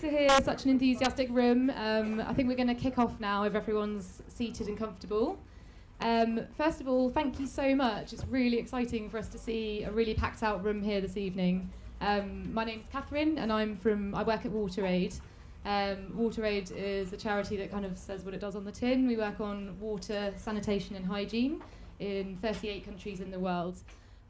to hear such an enthusiastic room. I think we're going to kick off now if everyone's seated and comfortable. First of all, thank you so much. It's really exciting for us to see a really packed out room here this evening. My name's Catherine and I work at WaterAid. WaterAid is a charity that kind of says what it does on the tin. We work on water, sanitation and hygiene in 38 countries in the world.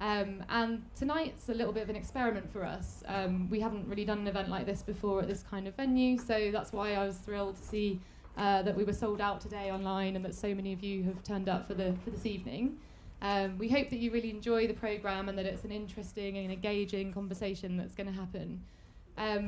And tonight's a little bit of an experiment for us. We haven't really done an event like this before at this kind of venue, so that's why I was thrilled to see that we were sold out today online and that so many of you have turned up for this evening. We hope that you really enjoy the programme and that it's an interesting and engaging conversation that's going to happen.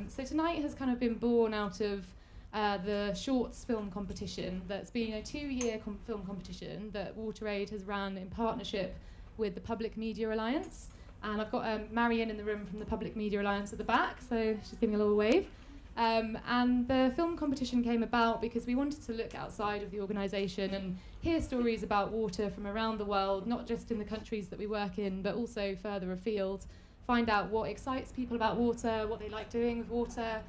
So tonight has kind of been born out of the Shorts film competition that's been a 2-year film competition that WaterAid has run in partnership with the Public Media Alliance. And I've got Marion in the room from the Public Media Alliance at the back, so she's giving a little wave. And the film competition came about because we wanted to look outside of the organisation and hear stories about water from around the world, not just in the countries that we work in, but also further afield. Find out what excites people about water, what they like doing with water,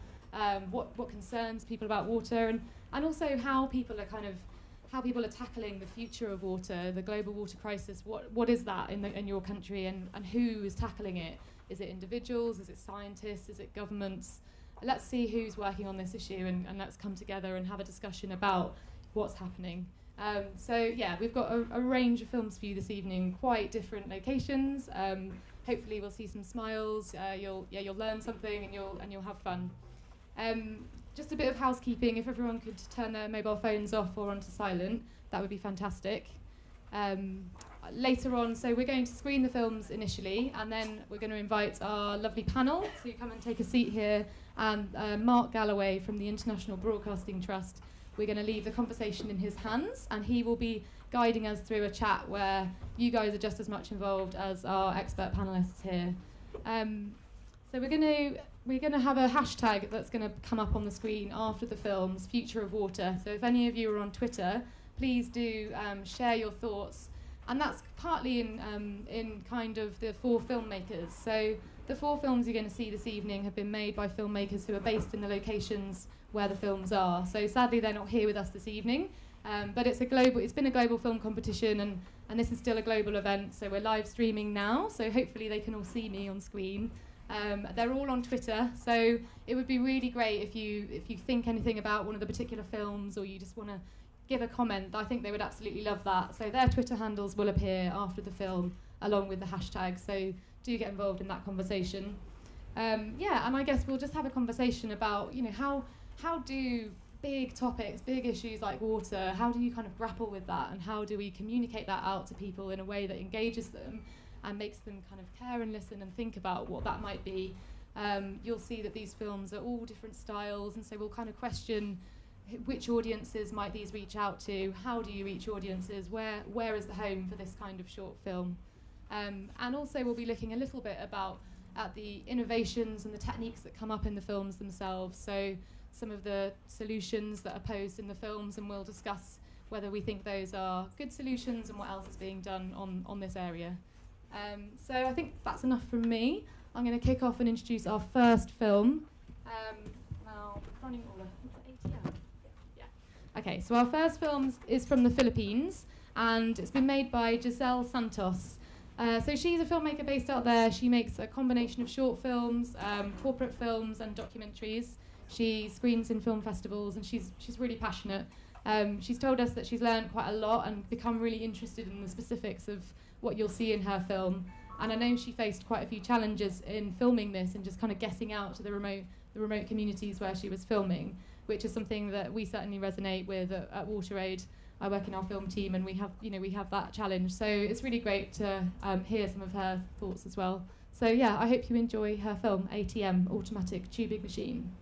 what concerns people about water, and also how people are tackling the future of water, the global water crisis. What is that in your country, and who is tackling it? Is it individuals? Is it scientists? Is it governments? Let's see who's working on this issue, and let's come together and have a discussion about what's happening. So yeah, we've got a range of films for you this evening, quite different locations. Hopefully we'll see some smiles. You'll learn something, and you'll have fun. Just a bit of housekeeping. If everyone could turn their mobile phones off or onto silent, that would be fantastic. Later on, so we're going to screen the films initially, and then we're going to invite our lovely panel to come and take a seat here. And Mark Galloway from the International Broadcasting Trust, we're going to leave the conversation in his hands, and he will be guiding us through a chat where you guys are just as much involved as our expert panelists here. So we're going to have a hashtag that's going to come up on the screen after the films, Future of Water. So if any of you are on Twitter, please do share your thoughts. And that's partly in kind of the 4 filmmakers. So the 4 films you're going to see this evening have been made by filmmakers who are based in the locations where the films are. So sadly they're not here with us this evening, but it's been a global film competition, and this is still a global event. So we're live streaming now, so hopefully they can all see me on screen. They're all on Twitter, so it would be really great if you think anything about one of the particular films, or you just want to give a comment. I think they would absolutely love that. So their Twitter handles will appear after the film, along with the hashtag. So do get involved in that conversation. Yeah, and I guess we'll just have a conversation about, how do big topics, big issues like water, how do you kind of grapple with that, and how do we communicate that out to people in a way that engages them and makes them kind of care and listen and think about what that might be. You'll see that these films are all different styles, and so we'll kind of question which audiences might these reach out to, how do you reach audiences, where is the home for this kind of short film. And also we'll be looking a little bit at the innovations and the techniques that come up in the films themselves, so some of the solutions that are posed in the films, and we'll discuss whether we think those are good solutions and what else is being done on this area. So I think that's enough from me. I'm going to kick off and introduce our first film. Now, running order. Is it ATM? Yeah. Okay, so our first film is from the Philippines, and it's been made by Giselle Santos. So she's a filmmaker based out there. She makes a combination of short films, corporate films, and documentaries. She screens in film festivals, and she's really passionate. She's told us that she's learned quite a lot and become really interested in the specifics of what you'll see in her film. And I know she faced quite a few challenges in filming this and just kind of getting out to the remote communities where she was filming, which is something that we certainly resonate with at WaterAid. I work in our film team, and we have that challenge. So it's really great to hear some of her thoughts as well. So yeah, I hope you enjoy her film, ATM, Automatic Tubing Machine.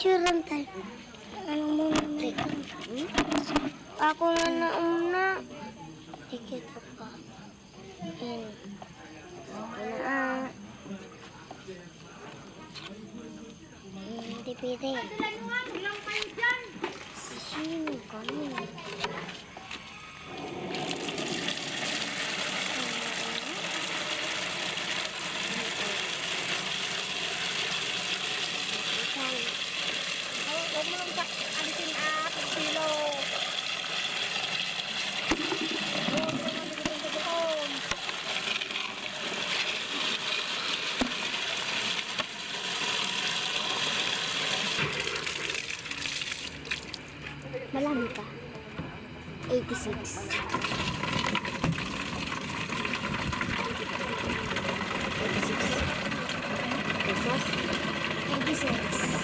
picturean tayo. Ano muna nito? Ako na nauna. Di kita pa. Hindi pwede. Ilang kayo dyan? Sino kami? Huwag mo lang alisin silo. Malami pa. 86. 86.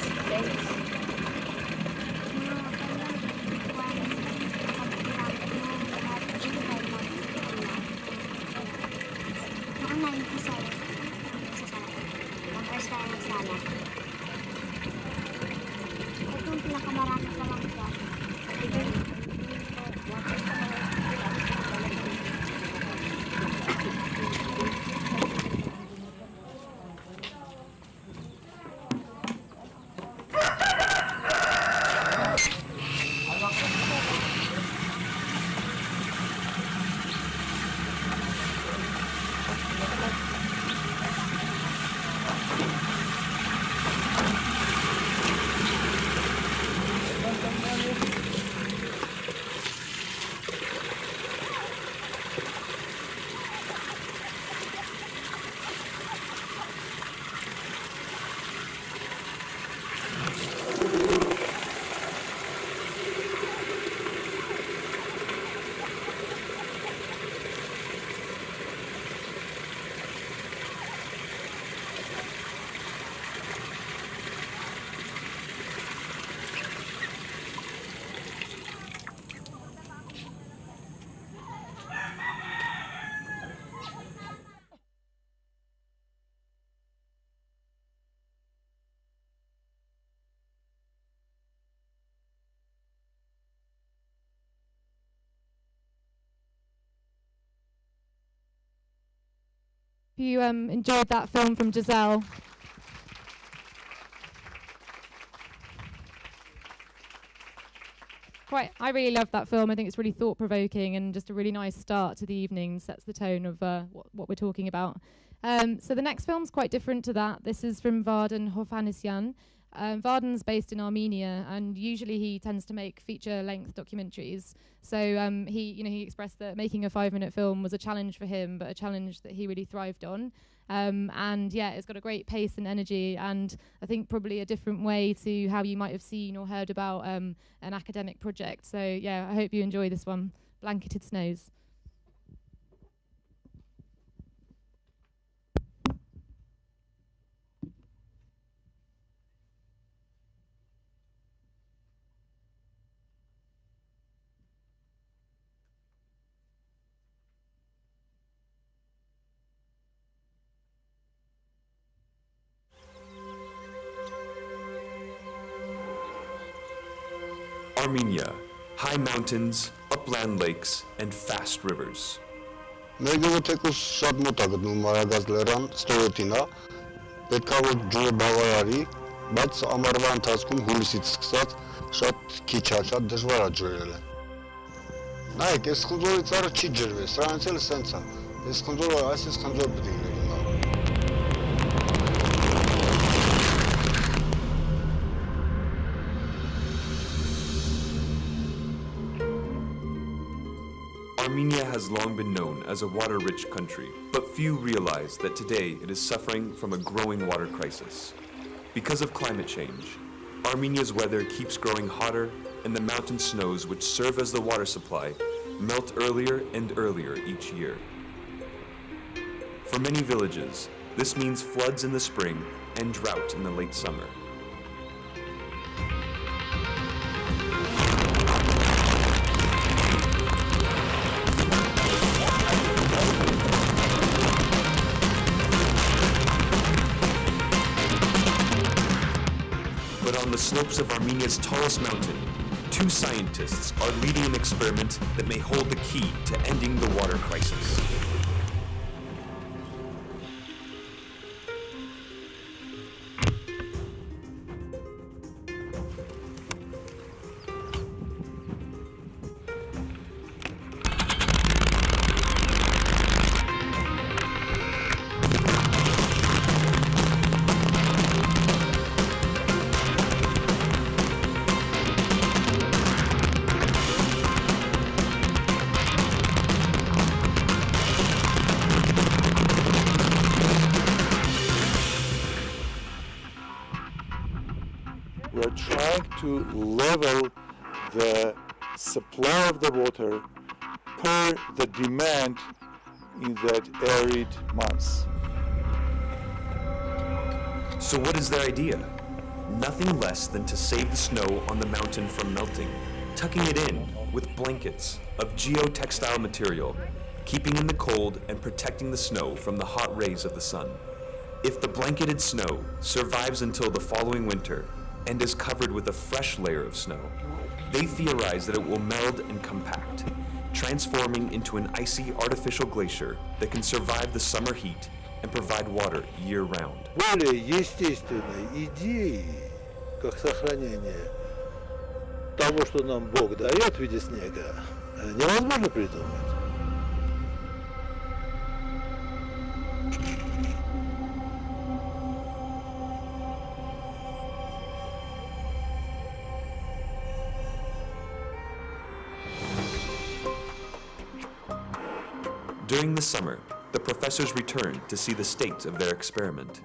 If you enjoyed that film from Giselle. I really love that film. I think it's really thought-provoking and just a really nice start to the evening, sets the tone of what we're talking about. So the next film's quite different to that. This is from Vardan Hovhannisyan. Vardan's based in Armenia, and usually he tends to make feature-length documentaries. So he expressed that making a 5-minute film was a challenge for him, but a challenge that he really thrived on. And yeah, it's got a great pace and energy, and I think probably a different way to how you might have seen or heard about an academic project. So yeah, I hope you enjoy this one, Blanketed Snows. Armenia, high mountains, upland lakes, and fast rivers. Մեգավոթեկուս շատ մոտ է գտնում Մարագազ լեռան, ստորոտինա, պետքա որ ջուրը բավար արի, բայց ամառվա ընթացքում հուլիսից սկսած շատ քիչ է, շատ դժվար է ջրելը։ Նայեք, այս խնձորի ծառը չի ջրվել, սրանից էլ սենց է։ Այս խնձորը, այս խնձոր պետք է լինի։ Armenia has long been known as a water-rich country, but few realize that today it is suffering from a growing water crisis. Because of climate change, Armenia's weather keeps growing hotter, and the mountain snows which serve as the water supply melt earlier and earlier each year. For many villages, this means floods in the spring and drought in the late summer. But on the slopes of Armenia's tallest mountain, two scientists are leading an experiment that may hold the key to ending the water crisis. We're trying to level the supply of the water per the demand in that arid months. So what is their idea? Nothing less than to save the snow on the mountain from melting, tucking it in with blankets of geotextile material, keeping in the cold and protecting the snow from the hot rays of the sun. If the blanketed snow survives until the following winter and is covered with a fresh layer of snow, they theorize that it will meld and compact, transforming into an icy artificial glacier that can survive the summer heat and provide water year-round. Более естественной идеи, как сохранение того, что нам Бог дает в виде снега, невозможно придумать. During the summer, the professors return to see the state of their experiment.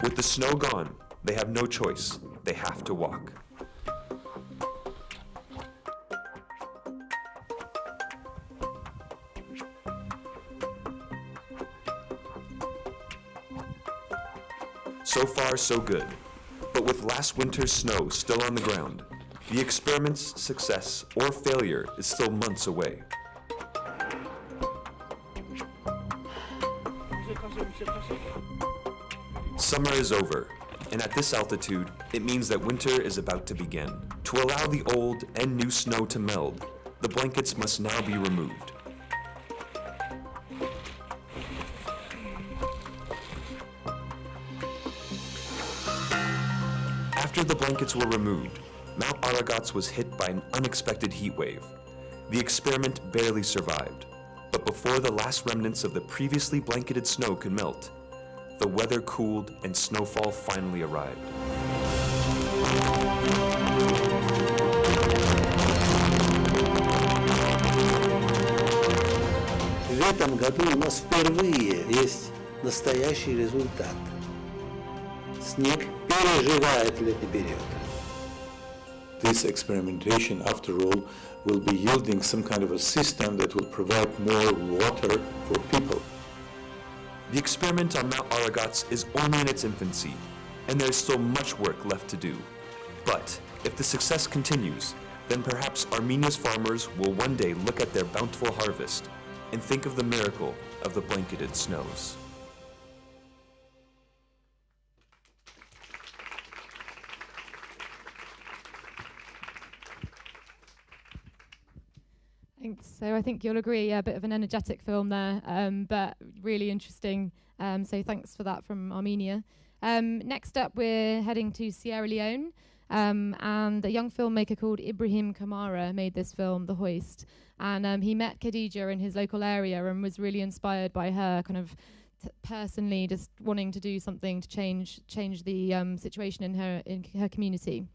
With the snow gone, they have no choice. They have to walk. So far, so good. But with last winter's snow still on the ground, the experiment's success or failure is still months away. Summer is over, and at this altitude, it means that winter is about to begin. To allow the old and new snow to meld, the blankets must now be removed. After the blankets were removed, Mount Aragats was hit by an unexpected heat wave. The experiment barely survived, but before the last remnants of the previously blanketed snow could melt, the weather cooled and snowfall finally arrived. В этом году у нас впервые есть настоящий результат. Снег переживает летний период. This experimentation, after all, will be yielding some kind of a system that will provide more water for people. The experiment on Mount Aragats is only in its infancy, and there is still much work left to do. But if the success continues, then perhaps Armenia's farmers will one day look at their bountiful harvest and think of the miracle of the blanketed snows. Thanks. So I think you'll agree, a bit of an energetic film there, but really interesting. So thanks for that from Armenia. Next up, we're heading to Sierra Leone, and a young filmmaker called Ibrahim Kamara made this film, The Hoist. And he met Khadija in his local area and was really inspired by her kind of personally just wanting to do something to change the situation in her community.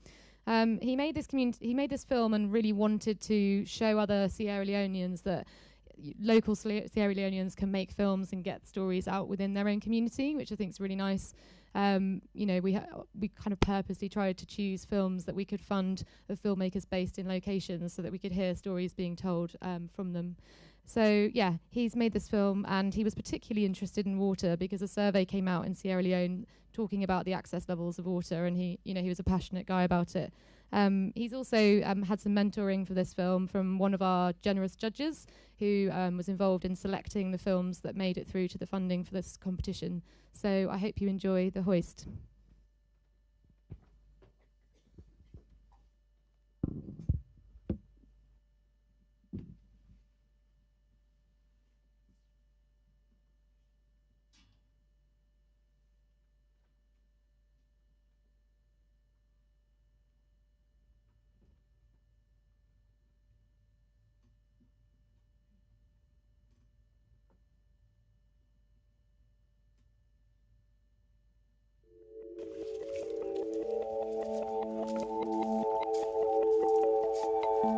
He made this film and really wanted to show other Sierra Leoneans that local Sierra Leoneans can make films and get stories out within their own community, which I think is really nice. We kind of purposely tried to choose films that we could fund of filmmakers based in locations so that we could hear stories being told from them. So yeah, he's made this film, and he was particularly interested in water because a survey came out in Sierra Leone talking about the access levels of water, and he was a passionate guy about it. He's also had some mentoring for this film from one of our generous judges who was involved in selecting the films that made it through to the funding for this competition. So I hope you enjoy The Hoist. I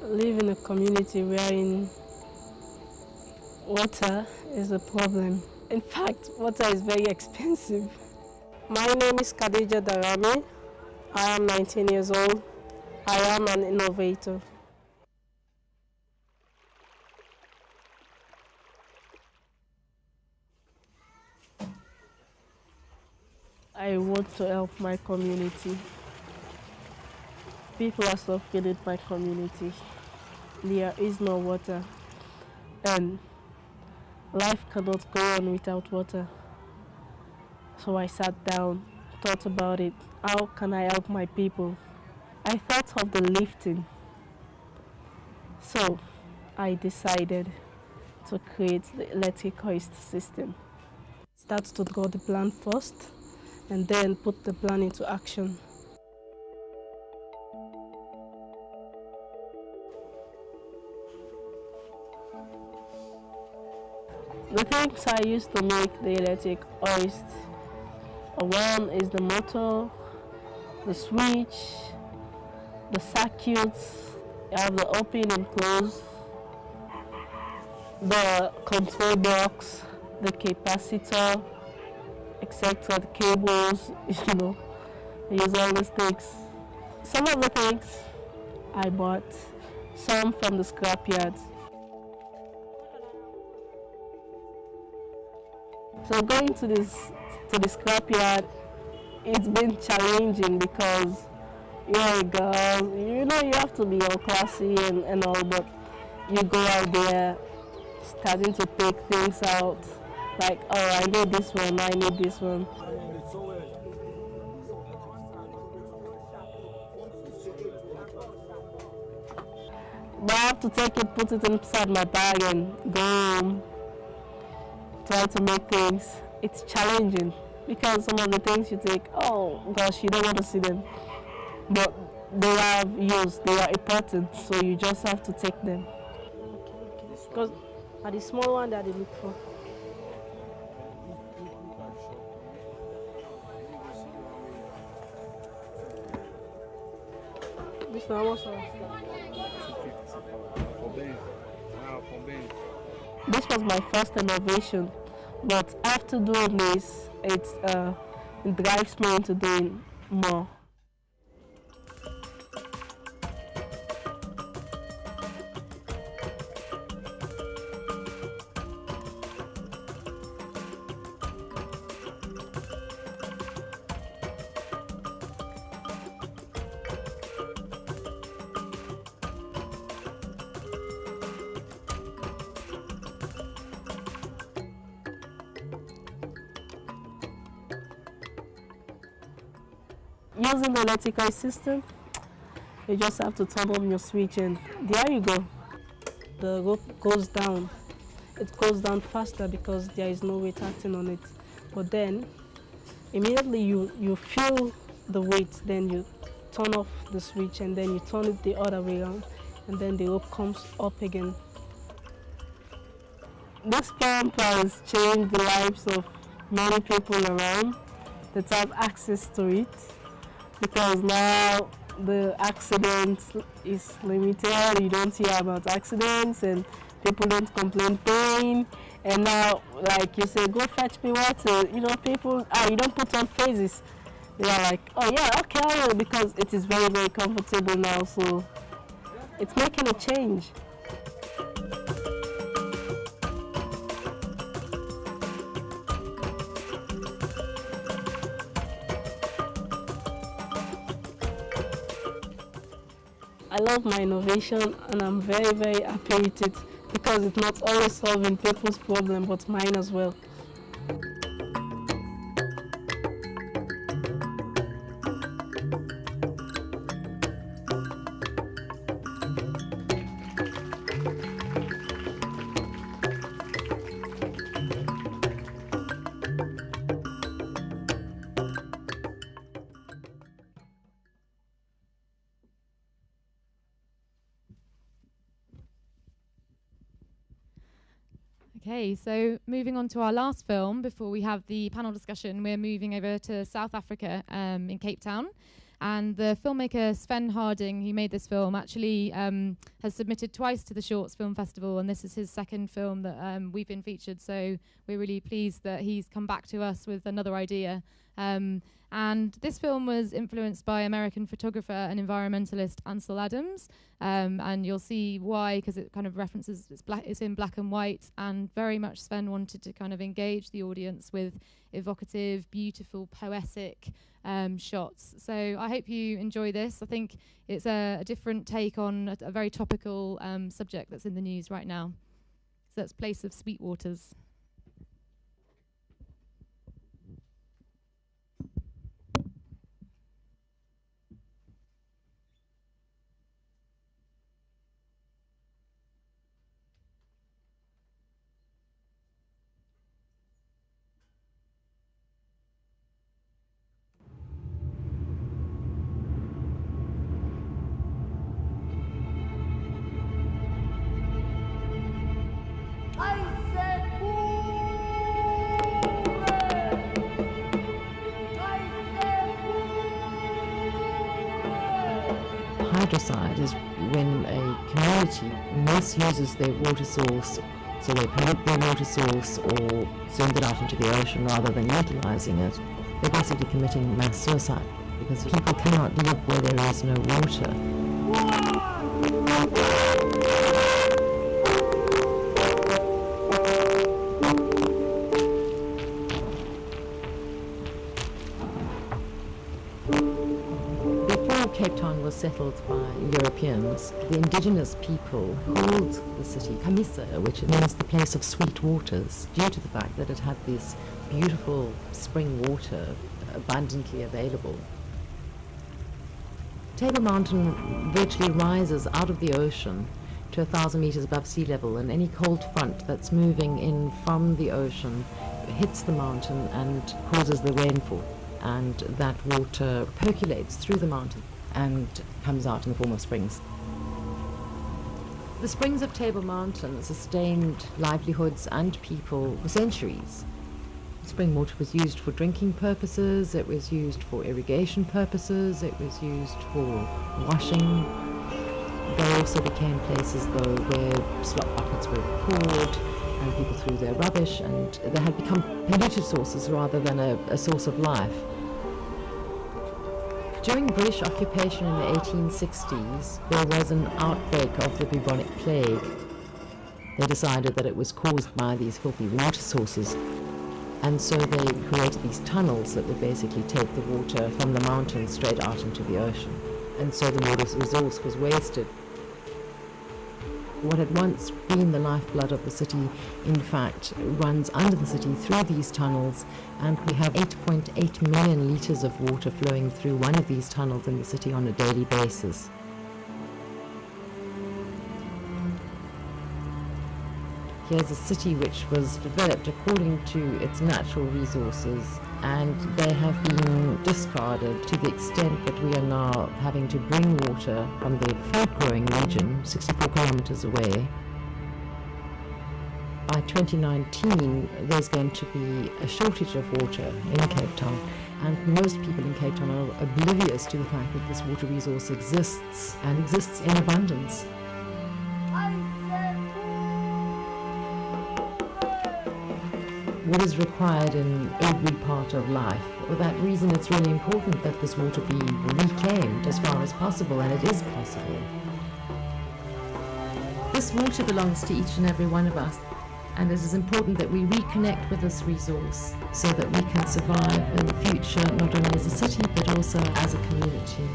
live in a community wherein water is a problem. In fact, water is very expensive. My name is Khadija Darami. I am 19 years old. I am an innovator. I want to help my community. People are suffering in my community. There is no water, and life cannot go on without water. So I sat down, thought about it. How can I help my people? I thought of the lifting. So I decided to create the electric hoist system. Start to draw the plan first, and then put the plan into action. The things I used to make the electric hoist, one is the motor, the switch, the circuits, you have the open and close, the control box, the capacitor, etc., the cables, I use all these things. Some of the things I bought, some from the scrapyard. So going to the scrapyard, it's been challenging because you're a girl, you have to be all classy and all, but you go out there starting to take things out, like, oh, I need this one, I need this one. But I have to take it, put it inside my bag and go home, try to make things. It's challenging because some of the things you take, oh gosh, you don't want to see them. But they have use, they are important, so you just have to take them. Because are the small one that they look for. This one was This was my first innovation, but after doing this, it drives me into doing more. Using the electrical system, you just have to turn on your switch and there you go. The rope goes down. It goes down faster because there is no weight acting on it. But then, immediately you feel the weight, then you turn off the switch and then you turn it the other way around and then the rope comes up again. This pump has changed the lives of many people around that have access to it, because now the accidents is limited. You don't hear about accidents and people don't complain pain. And now, like you say, go fetch me water. People, you don't put on faces. They are like, oh yeah, okay, I will, because it is very, very comfortable now. So it's making a change. I love my innovation and I'm very, very happy with it because it's not always solving people's problems, but mine as well. Okay, so moving on to our last film before we have the panel discussion, we're moving over to South Africa in Cape Town. And the filmmaker Sven Harding, who made this film, actually has submitted twice to the Shorts Film Festival, and this is his second film that we've been featured. So we're really pleased that he's come back to us with another idea. And this film was influenced by American photographer and environmentalist Ansel Adams, and you'll see why, because it kind of references, it's in black and white, and very much Sven wanted to kind of engage the audience with evocative, beautiful, poetic shots. So I hope you enjoy this. I think it's a different take on a very topical subject that's in the news right now. So that's Place of Sweet Waters. Hydrocide is when a community misuses their water source, so they pollute their water source or send it out into the ocean rather than utilizing it. They're basically committing mass suicide because people cannot live where there is no water. Cape Town was settled by Europeans. The indigenous people called the city Kamisa, which means the place of sweet waters, due to the fact that it had this beautiful spring water abundantly available. Table Mountain virtually rises out of the ocean to 1,000 meters above sea level, and any cold front that's moving in from the ocean hits the mountain and causes the rainfall, and that water percolates through the mountain and comes out in the form of springs. The springs of Table Mountain sustained livelihoods and people for centuries. Spring water was used for drinking purposes, it was used for irrigation purposes, it was used for washing. They also became places, though, where slop buckets were poured and people threw their rubbish, and they had become polluted sources rather than a source of life. During British occupation in the 1860s, there was an outbreak of the bubonic plague. They decided that it was caused by these filthy water sources, and so they created these tunnels that would basically take the water from the mountain straight out into the ocean. And so the water resource was wasted. What had once been the lifeblood of the city, in fact, runs under the city through these tunnels, and we have 8.8 million litres of water flowing through one of these tunnels in the city on a daily basis. Here's a city which was developed according to its natural resources, and they have been discarded to the extent that we are now having to bring water from the food-growing region, 64 kilometers away. By 2019, there's going to be a shortage of water in Cape Town, and most people in Cape Town are oblivious to the fact that this water resource exists, and exists in abundance. What is required in every part of life. For that reason, it's really important that this water be reclaimed as far as possible, and it is possible. This water belongs to each and every one of us, and it is important that we reconnect with this resource so that we can survive in the future, not only as a city, but also as a community.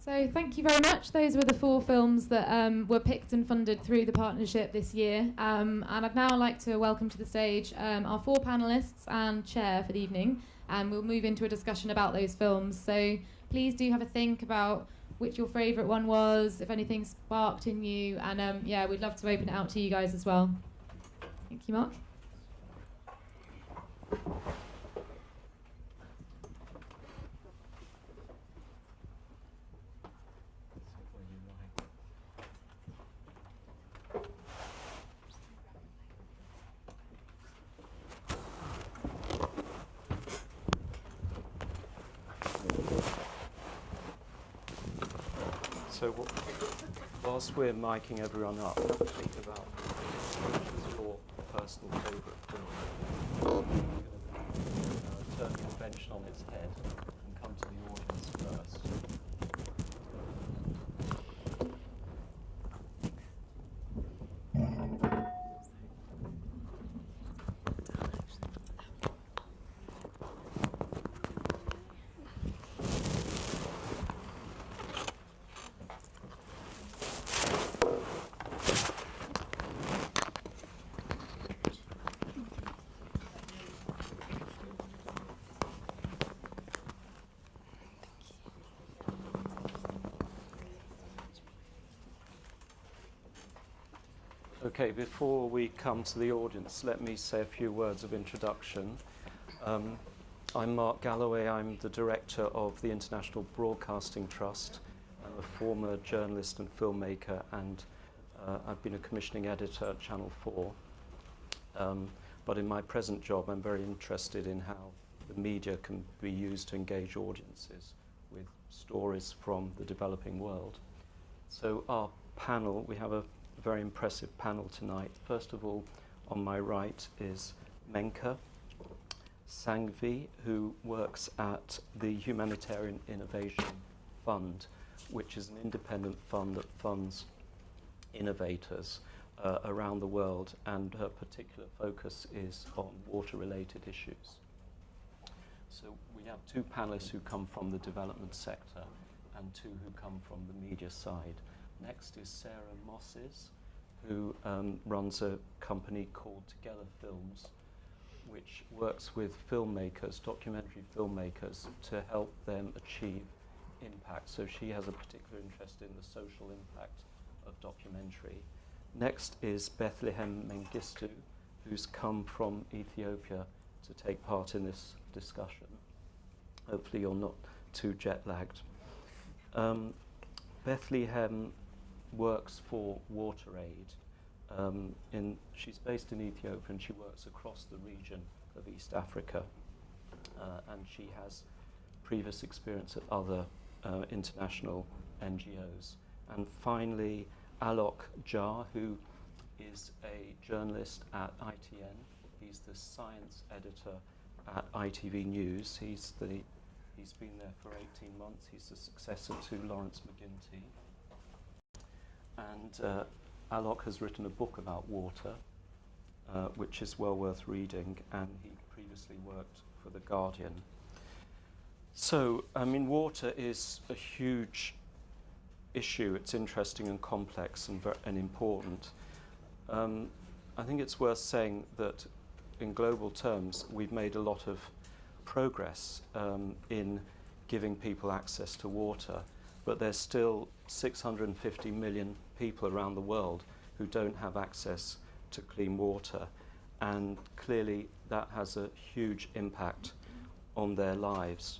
So thank you very much. Those were the 4 films that were picked and funded through the partnership this year. And I'd now like to welcome to the stage our 4 panellists and chair for the evening. And we'll move into a discussion about those films. So please do have a think about which your favourite one was, if anything sparked in you. And yeah, we'd love to open it out to you guys as well. Thank you, Mark. So whilst we're miking everyone up, think about your personal favourite film. Turn convention on its head and come to the audience first. Okay, before we come to the audience, let me say a few words of introduction. I'm Mark Galloway. I'm the director of the International Broadcasting Trust. I'm a former journalist and filmmaker, and I've been a commissioning editor at Channel 4. But in my present job, I'm very interested in how the media can be used to engage audiences with stories from the developing world. So our panel, we have a very impressive panel tonight. First of all, on my right is Menka Sanghvi, who works at the Humanitarian Innovation Fund, which is an independent fund that funds innovators around the world, and her particular focus is on water-related issues. So we have 2 panelists who come from the development sector and 2 who come from the media side. Next is Sarah Mosses, who runs a company called Together Films, which works with filmmakers, documentary filmmakers, to help them achieve impact. So she has a particular interest in the social impact of documentary. Next is Bethlehem Mengistu, who's come from Ethiopia to take part in this discussion. Hopefully you're not too jet-lagged. Bethlehem works for WaterAid. She's based in Ethiopia, and she works across the region of East Africa. And she has previous experience at other international NGOs. And finally, Alok Jha, who is a journalist at ITN. He's the science editor at ITV News. He's been there for 18 months. He's the successor to Lawrence McGinty. And Alok has written a book about water, which is well worth reading, and he previously worked for The Guardian. So, I mean, water is a huge issue. It's interesting and complex and important. I think it's worth saying that in global terms, we've made a lot of progress in giving people access to water, but there's still 650 million people around the world who don't have access to clean water, and clearly that has a huge impact on their lives.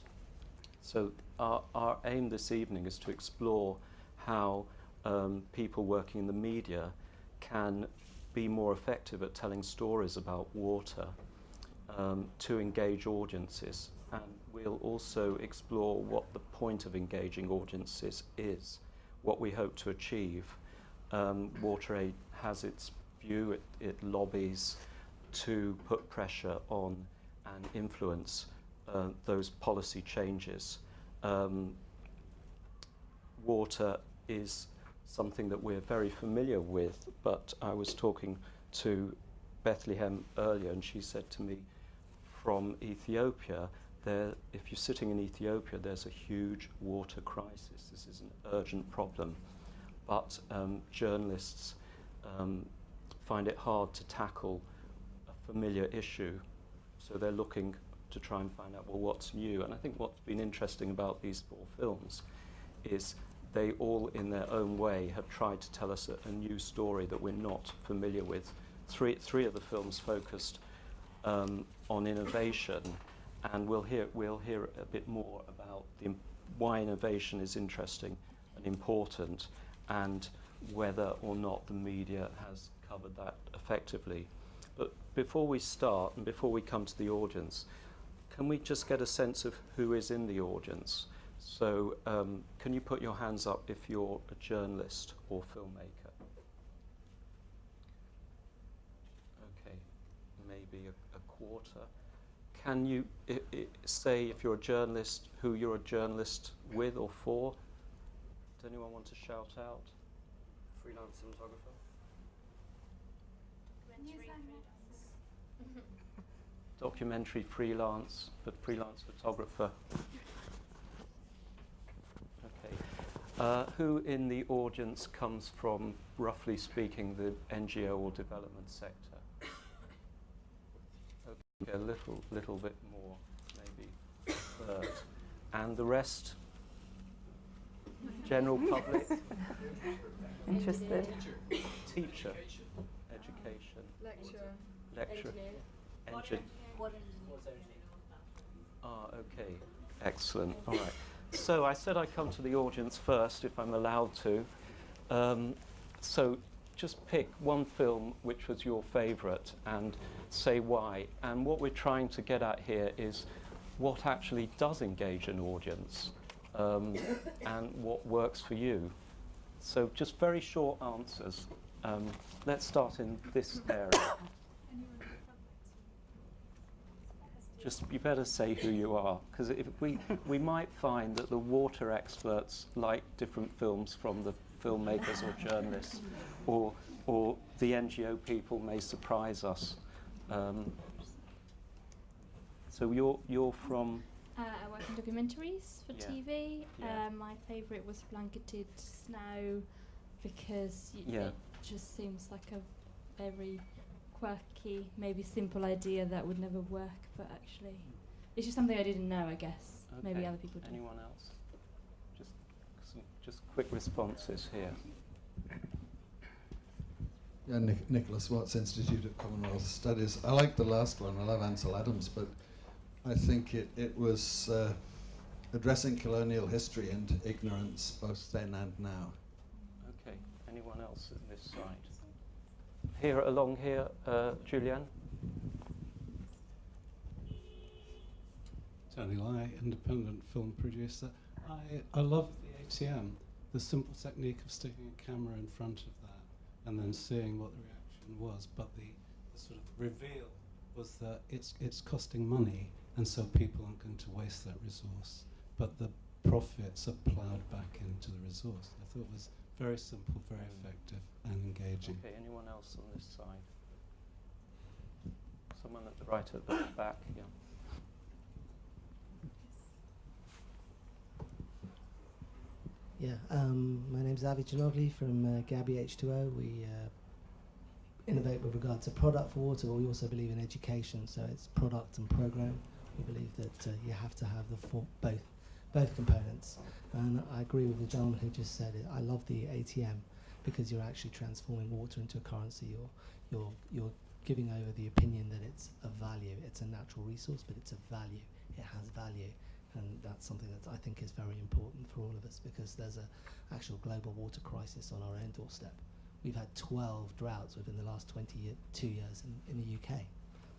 So our aim this evening is to explore how people working in the media can be more effective at telling stories about water to engage audiences. And we'll also explore what the point of engaging audiences is, what we hope to achieve. WaterAid has its view, it lobbies to put pressure on and influence those policy changes. Water is something that we're very familiar with, but I was talking to Bethlehem earlier, and she said to me, from Ethiopia, if you're sitting in Ethiopia, there's a huge water crisis. This is an urgent problem. But journalists find it hard to tackle a familiar issue. So they're looking to try and find out, well, what's new? And I think what's been interesting about these 4 films is they all, in their own way, have tried to tell us a new story that we're not familiar with. Three of the films focused on innovation, and we'll hear a bit more about why innovation is interesting and important, and whether or not the media has covered that effectively. But before we start, and before we come to the audience, can we just get a sense of who is in the audience? So can you put your hands up if you're a journalist or filmmaker? Okay, maybe a quarter. Can you say, if you're a journalist, who you're a journalist with or for? Does anyone want to shout out? Freelance cinematographer. Documentary freelance, but freelance photographer. Okay. Who in the audience comes from, roughly speaking, the NGO or development sector? Okay, a little bit more, maybe a third. And the rest? General public? Interested. Teacher. Education. Lecturer. Engineer. Ah, okay. Excellent. All right. So I said I'd come to the audience first, if I'm allowed to. So just pick one film which was your favourite and say why. And what we're trying to get at here is what actually does engage an audience, and what works for you. So just very short answers. Let's start in this area. Just, you better say who you are, because if we might find that the water experts like different films from the filmmakers or journalists, or the NGO people may surprise us. So you're from? I work in documentaries for TV. Yeah. My favourite was Blanketed Snow, because it just seems like a very quirky, maybe simple idea that would never work, but actually it's just something I didn't know, I guess. Okay. Maybe other people do. Anyone else? Just quick responses here. Yeah, Nicholas Watts, Institute of Commonwealth Studies. I like the last one. I love Ansel Adams, but I think it was addressing colonial history and ignorance both then and now. Okay. Anyone else at this side? Here, along here, Julianne. Tony Lai, independent film producer. I love the ATM, the simple technique of sticking a camera in front of that and then seeing what the reaction was. But the sort of reveal was that it's costing money, and so people aren't going to waste that resource. But the profits are ploughed back into the resource. I thought it was very simple, very effective, and engaging. Okay, anyone else on this side? Someone at the right at the back, yeah. Yeah, my name's Avi Ginogli from Gabi H2O. We innovate with regard to product for water, but we also believe in education, so it's product and program. We believe that you have to have both components. And I agree with the gentleman who just said it. I love the ATM because you're actually transforming water into a currency. You're giving over the opinion that it's a value. It's a natural resource, but it's a value. It has value. And that's something that I think is very important for all of us, because there's an actual global water crisis on our own doorstep. We've had 12 droughts within the last 22 years in the UK.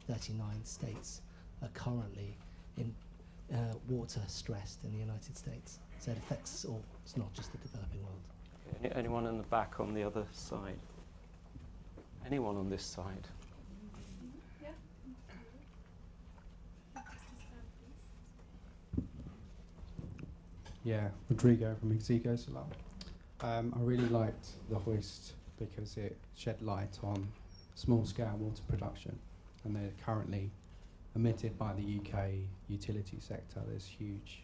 39 states are currently in water stressed in the United States. So it affects us all. It's not just the developing world. Okay. Anyone in the back on the other side? Anyone on this side? Yeah, Rodrigo from Exigo Solar. I really liked The Hoist because it shed light on small-scale water production, and they're currently emitted by the UK utility sector. There's huge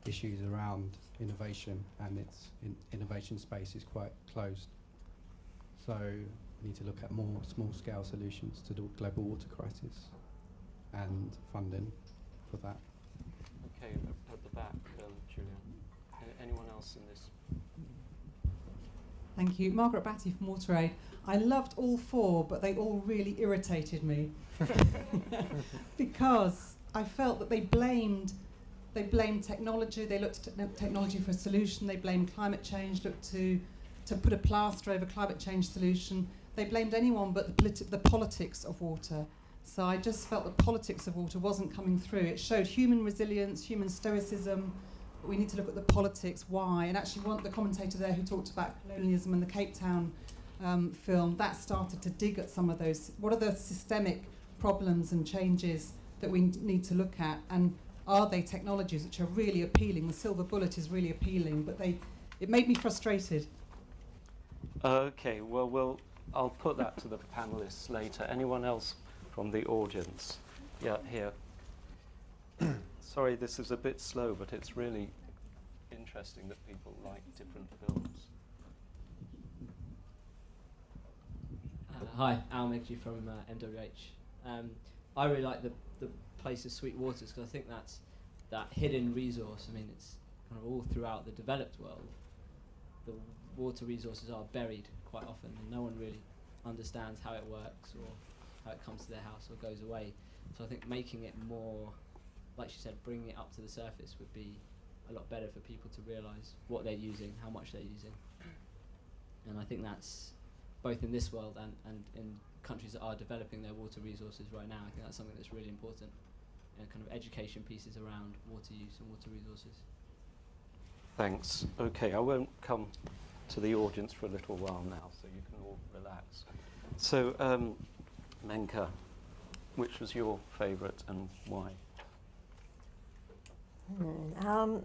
issues around innovation, and its innovation space is quite closed. So we need to look at more small-scale solutions to the global water crisis and funding for that. Okay, at the back, Julian. Anyone else in this? Thank you. Margaret Batty from WaterAid. I loved all four, but they all really irritated me because I felt that they blamed technology. They looked at technology for a solution. They blamed climate change, looked to put a plaster over climate change solution. They blamed anyone but the politics of water. So I just felt the politics of water wasn't coming through. It showed human resilience, human stoicism. But we need to look at the politics, why. And actually, the commentator there who talked about colonialism and the Cape Town film, that started to dig at some of those. What are the systemic problems and changes that we need to look at? And are they technologies which are really appealing? The silver bullet is really appealing, but it made me frustrated. Okay, well, I'll put that to the panelists later. Anyone else from the audience? Yeah, here. Sorry, this is a bit slow, but it's really interesting that people like different films. Hi, Al Megji from MWH. I really like the place of Sweet Waters because I think that's that hidden resource. I mean, it's kind of all throughout the developed world. The water resources are buried quite often, and no one really understands how it works or how it comes to their house or goes away. So I think making it more, like she said, bringing it up to the surface would be a lot better for people to realise what they're using, how much they're using. And I think that's both in this world and in countries that are developing their water resources right now. I think that's something that's really important. Kind of education pieces around water use and water resources. Thanks. Okay, I won't come to the audience for a little while now, so you can all relax. So, Menka, which was your favourite and why?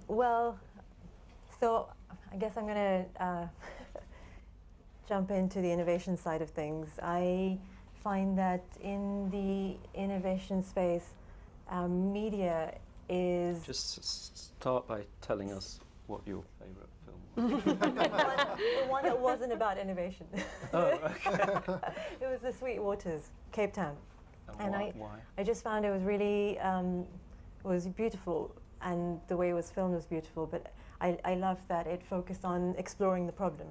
Well, so I guess I'm going to jump into the innovation side of things. I find that in the innovation space, media is... Just start by telling us what your favourite film was. the one that wasn't about innovation. Oh, okay. It was The Sweet Waters, Cape Town. And why? I just found it was really, it was beautiful, and the way it was filmed was beautiful, but I loved that it focused on exploring the problem.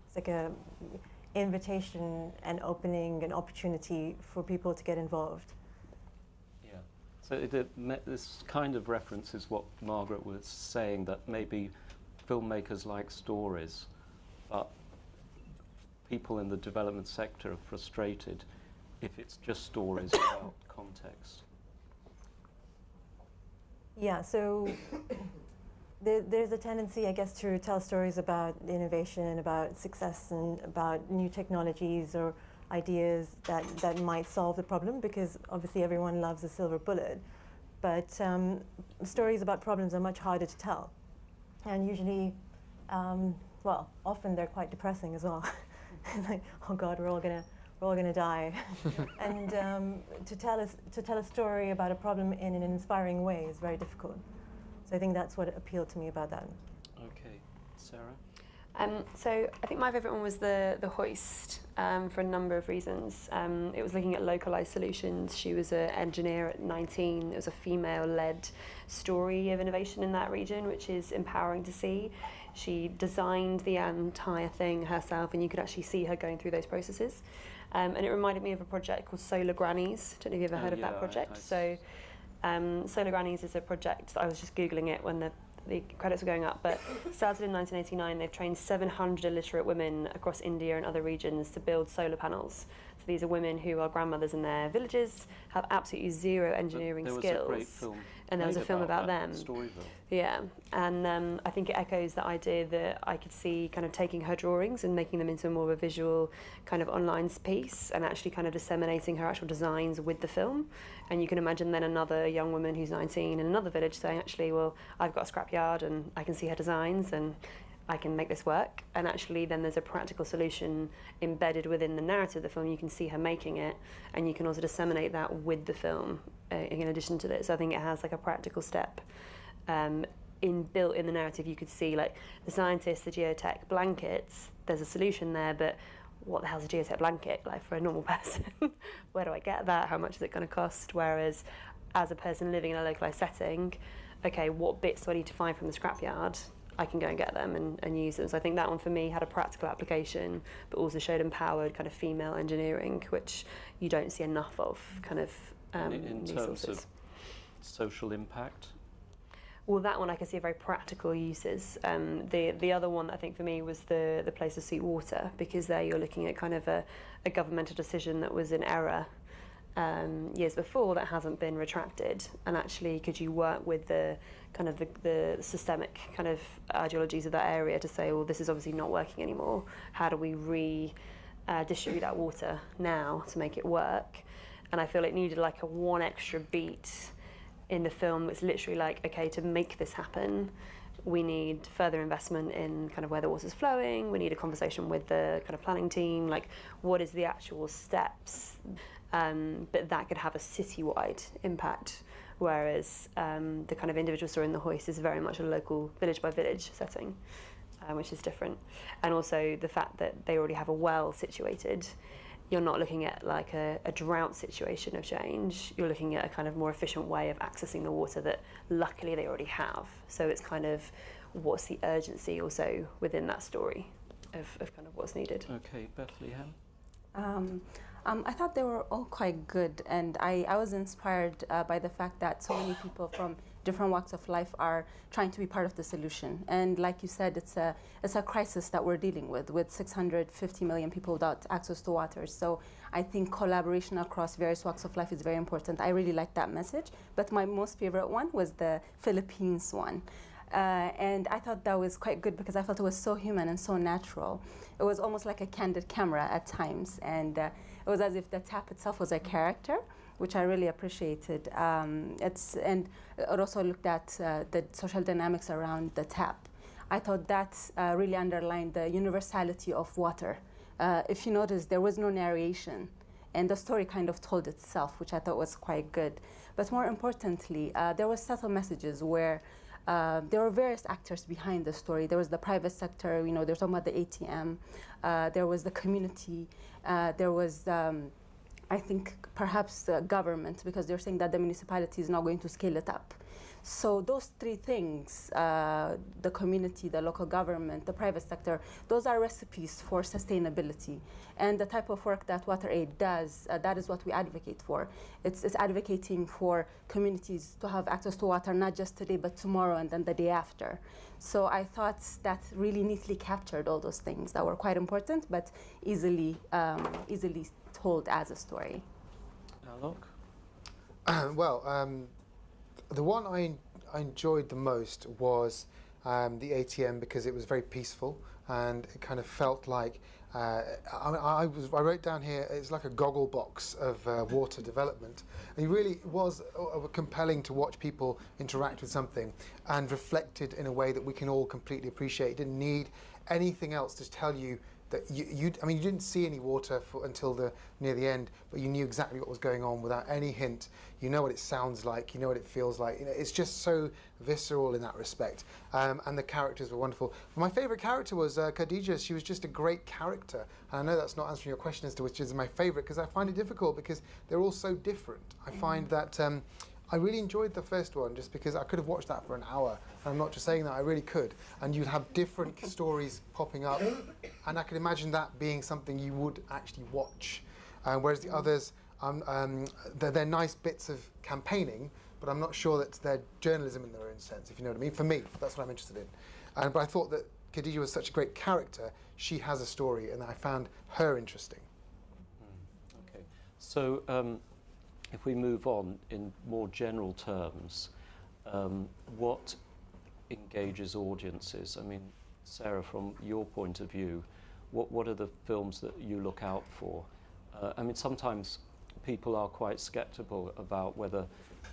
It's like a invitation and opening an opportunity for people to get involved. Yeah. So this kind of references what Margaret was saying, that maybe filmmakers like stories, but people in the development sector are frustrated if it's just stories without context. Yeah, so there's a tendency, I guess, to tell stories about innovation, about success, and about new technologies or ideas that might solve the problem, because obviously everyone loves a silver bullet. But stories about problems are much harder to tell. And usually, well, often they're quite depressing as well. Like, oh God, we're all gonna die. And to tell a story about a problem in an inspiring way is very difficult. So I think that's what appealed to me about that. Okay, Sarah? So I think my favourite one was the Hoist for a number of reasons. It was looking at localised solutions. She was an engineer at 19. It was a female-led story of innovation in that region, which is empowering to see. She designed the entire thing herself, and you could actually see her going through those processes. And it reminded me of a project called Solar Grannies. I don't know if you've ever heard of that project. So Solar Grannies is a project, I was just Googling it when the credits were going up, but started in 1989. They've trained 700 illiterate women across India and other regions to build solar panels. So these are women who are grandmothers in their villages, have absolutely zero engineering skills. There was a great film. And there was a film about them. Storyville. Yeah, and I think it echoes the idea that I could see kind of taking her drawings and making them into more of a visual kind of online piece, and actually kind of disseminating her actual designs with the film. And you can imagine then another young woman who's 19 in another village saying, actually, well, I've got a scrapyard and I can see her designs and I can make this work. And actually then there's a practical solution embedded within the narrative of the film. You can see her making it, and you can also disseminate that with the film. in addition to this. I think it has like a practical step built in the narrative. You could see like the scientists, the geotech blankets, there's a solution there, but what the hell's a geotech blanket like for a normal person? Where do I get that? How much is it going to cost? Whereas as a person living in a localized setting, okay, what bits do I need to find from the scrapyard? I can go and get them and use them. So I think that one for me had a practical application, but also showed empowered kind of female engineering, which you don't see enough of kind of in terms of social impact? Well, that one I can see very practical uses. The other one I think for me was the place of Sweetwater, because there you're looking at kind of a governmental decision that was in error years before that hasn't been retracted, and actually could you work with the kind of the systemic kind of ideologies of that area to say, well, this is obviously not working anymore. How do we distribute that water now to make it work? And I feel it needed like a one extra beat in the film. It's literally like, okay, to make this happen, we need further investment in kind of where the water's flowing. We need a conversation with the kind of planning team, like what is the actual steps? But that could have a citywide impact, whereas the kind of individual story in The Hoist is very much a local village by village setting, which is different. And also the fact that they already have a well situated. You're not looking at like a drought situation of change. You're looking at a kind of more efficient way of accessing the water that luckily they already have. So it's kind of what's the urgency also within that story of kind of what's needed. Okay, Bethlehem. I thought they were all quite good, and I was inspired by the fact that so many people from different walks of life are trying to be part of the solution. And like you said, it's a crisis that we're dealing with 650 million people without access to water. So I think collaboration across various walks of life is very important. I really like that message, but my most favorite one was the Philippines one. And I thought that was quite good because I felt it was so human and so natural. It was almost like a candid camera at times, and it was as if the tap itself was a character, which I really appreciated. And it also looked at the social dynamics around the tap. I thought that really underlined the universality of water. If you notice, there was no narration, and the story kind of told itself, which I thought was quite good. But more importantly, there were subtle messages where there were various actors behind the story. There was the private sector, you know, they're talking about the ATM. There was the community. There was, I think, perhaps the government, because they're saying that the municipality is not going to scale it up. So those three things, the community, the local government, the private sector, those are recipes for sustainability. And the type of work that WaterAid does, that is what we advocate for. It's advocating for communities to have access to water, not just today, but tomorrow and then the day after. So I thought that really neatly captured all those things that were quite important, but easily told as a story. Alok? The one I enjoyed the most was the ATM, because it was very peaceful and it kind of felt like I wrote down here, it's like a goggle box of water development. And it really was compelling to watch people interact with something and reflected in a way that we can all completely appreciate. It didn't need anything else to tell you that you didn't see any water until near the end, but you knew exactly what was going on without any hint. You know what it sounds like, you know what it feels like. You know, it's just so visceral in that respect. And the characters were wonderful. My favorite character was Khadija. She was just a great character. And I know that's not answering your question as to which is my favorite, because I find it difficult because they're all so different. I find that I really enjoyed the first one just because I could have watched that for an hour. And I'm not just saying that, I really could. And you'd have different stories popping up. And I could imagine that being something you would actually watch. Whereas the others, they're nice bits of campaigning, but I'm not sure that they're journalism in their own sense, if you know what I mean. For me, that's what I'm interested in. But I thought that Khadija was such a great character. She has a story, and I found her interesting. Okay. So, if we move on in more general terms, what engages audiences? I mean, Sarah, from your point of view, what are the films that you look out for? I mean, sometimes people are quite skeptical about whether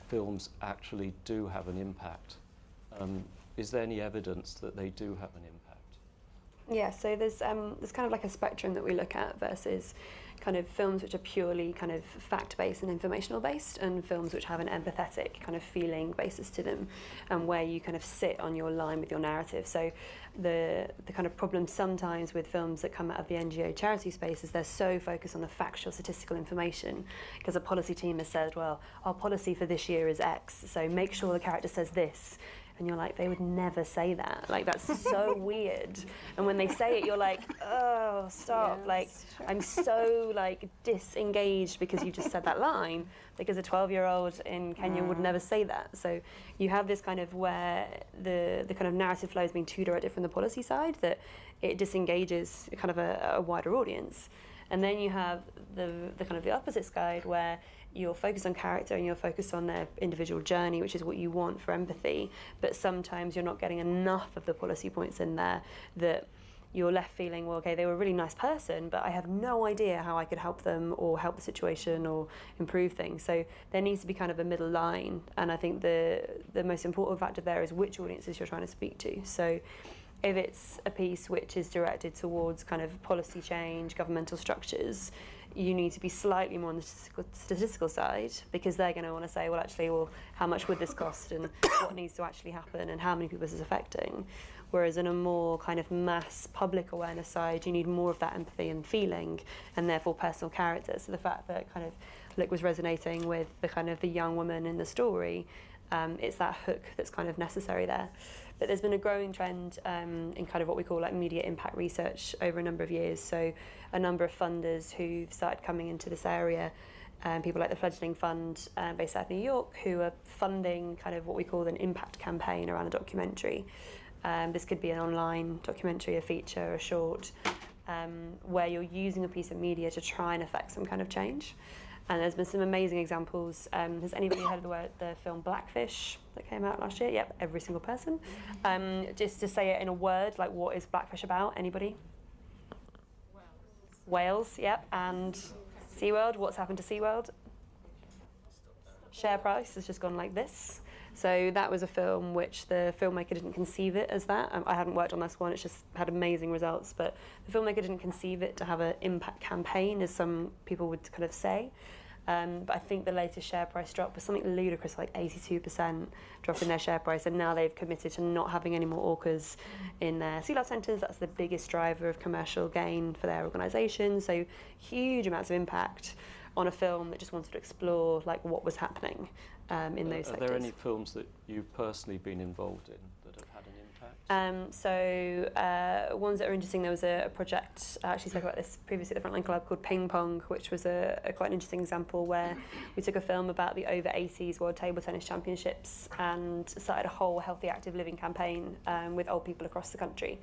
films actually do have an impact. Is there any evidence that they do have an impact? Yeah, so there's kind of like a spectrum that we look at versus kind of films which are purely kind of fact-based and informational-based, and films which have an empathetic kind of feeling basis to them, and where you kind of sit on your line with your narrative. So the kind of problem sometimes with films that come out of the NGO charity space is they're so focused on the factual statistical information, because a policy team has said, well, our policy for this year is X, so make sure the character says this. And you're like, they would never say that. Like, that's so weird. And when they say it, you're like, oh, stop. Yes. Like, I'm so, like, disengaged because you just said that line, because a 12-year-old in Kenya would never say that. So you have this kind of where the kind of narrative flow is being too directed from the policy side, that it disengages kind of a wider audience. And then you have the kind of the opposite side, where you're focused on character and you're focused on their individual journey, which is what you want for empathy, but sometimes you're not getting enough of the policy points in there, that you're left feeling, well, okay, they were a really nice person, but I have no idea how I could help them or help the situation or improve things. So there needs to be kind of a middle line, and I think the most important factor there is which audiences you're trying to speak to. So if it's a piece which is directed towards kind of policy change, governmental structures, you need to be slightly more on the statistical side, because they're going to want to say, well, actually, well, how much would this cost, and what needs to actually happen, and how many people this is affecting. Whereas in a more kind of mass public awareness side, you need more of that empathy and feeling, and therefore personal character. So the fact that kind of Luke was resonating with the kind of the young woman in the story, it's that hook that's kind of necessary there. But there's been a growing trend in kind of what we call like media impact research over a number of years. So a number of funders who've started coming into this area, people like the Fledgling Fund based out of New York, who are funding kind of what we call an impact campaign around a documentary. This could be an online documentary, a feature, a short, where you're using a piece of media to try and affect some kind of change. And there's been some amazing examples. Has anybody heard of the film Blackfish that came out last year? Yep, every single person. Just to say it in a word, like, what is Blackfish about? Anybody? Whales, yep. And SeaWorld, what's happened to SeaWorld? Share price has just gone like this. So that was a film which the filmmaker didn't conceive it as that. I hadn't worked on this one, it's just had amazing results, but the filmmaker didn't conceive it to have an impact campaign, as some people would kind of say. But I think the latest share price drop was something ludicrous, like 82% drop in their share price, and now they've committed to not having any more orcas in their sea life centres. That's the biggest driver of commercial gain for their organisation, so huge amounts of impact on a film that just wanted to explore like what was happening in those sectors. Are there any films that you've personally been involved in that have had an impact? Ones that are interesting, there was a project, I actually spoke about this previously at the Frontline Club, called Ping Pong, which was a quite an interesting example where we took a film about the over 80s World Table Tennis Championships and started a whole healthy active living campaign with old people across the country.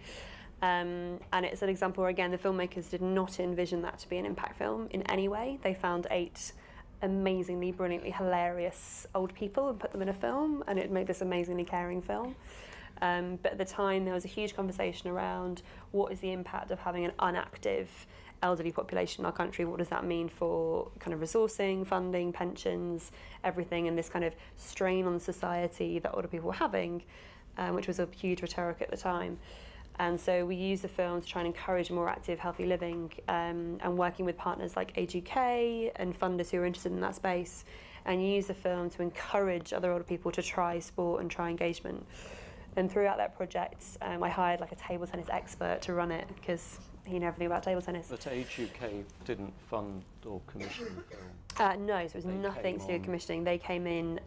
And it's an example where, again, the filmmakers did not envision that to be an impact film in any way. They found 8 amazingly, brilliantly hilarious old people and put them in a film, and it made this amazingly caring film. But at the time, there was a huge conversation around what is the impact of having an unactive elderly population in our country. What does that mean for kind of resourcing, funding, pensions, everything, and this kind of strain on society that older people were having, which was a huge rhetoric at the time. And so we used the film to try and encourage more active, healthy living, and working with partners like AGK and funders who are interested in that space, and use the film to encourage other older people to try sport and try engagement. And throughout that project, I hired like a table tennis expert to run it, because he knew everything about table tennis. But AGK didn't fund or commission the film? No, so it was nothing to do with commissioning. They came in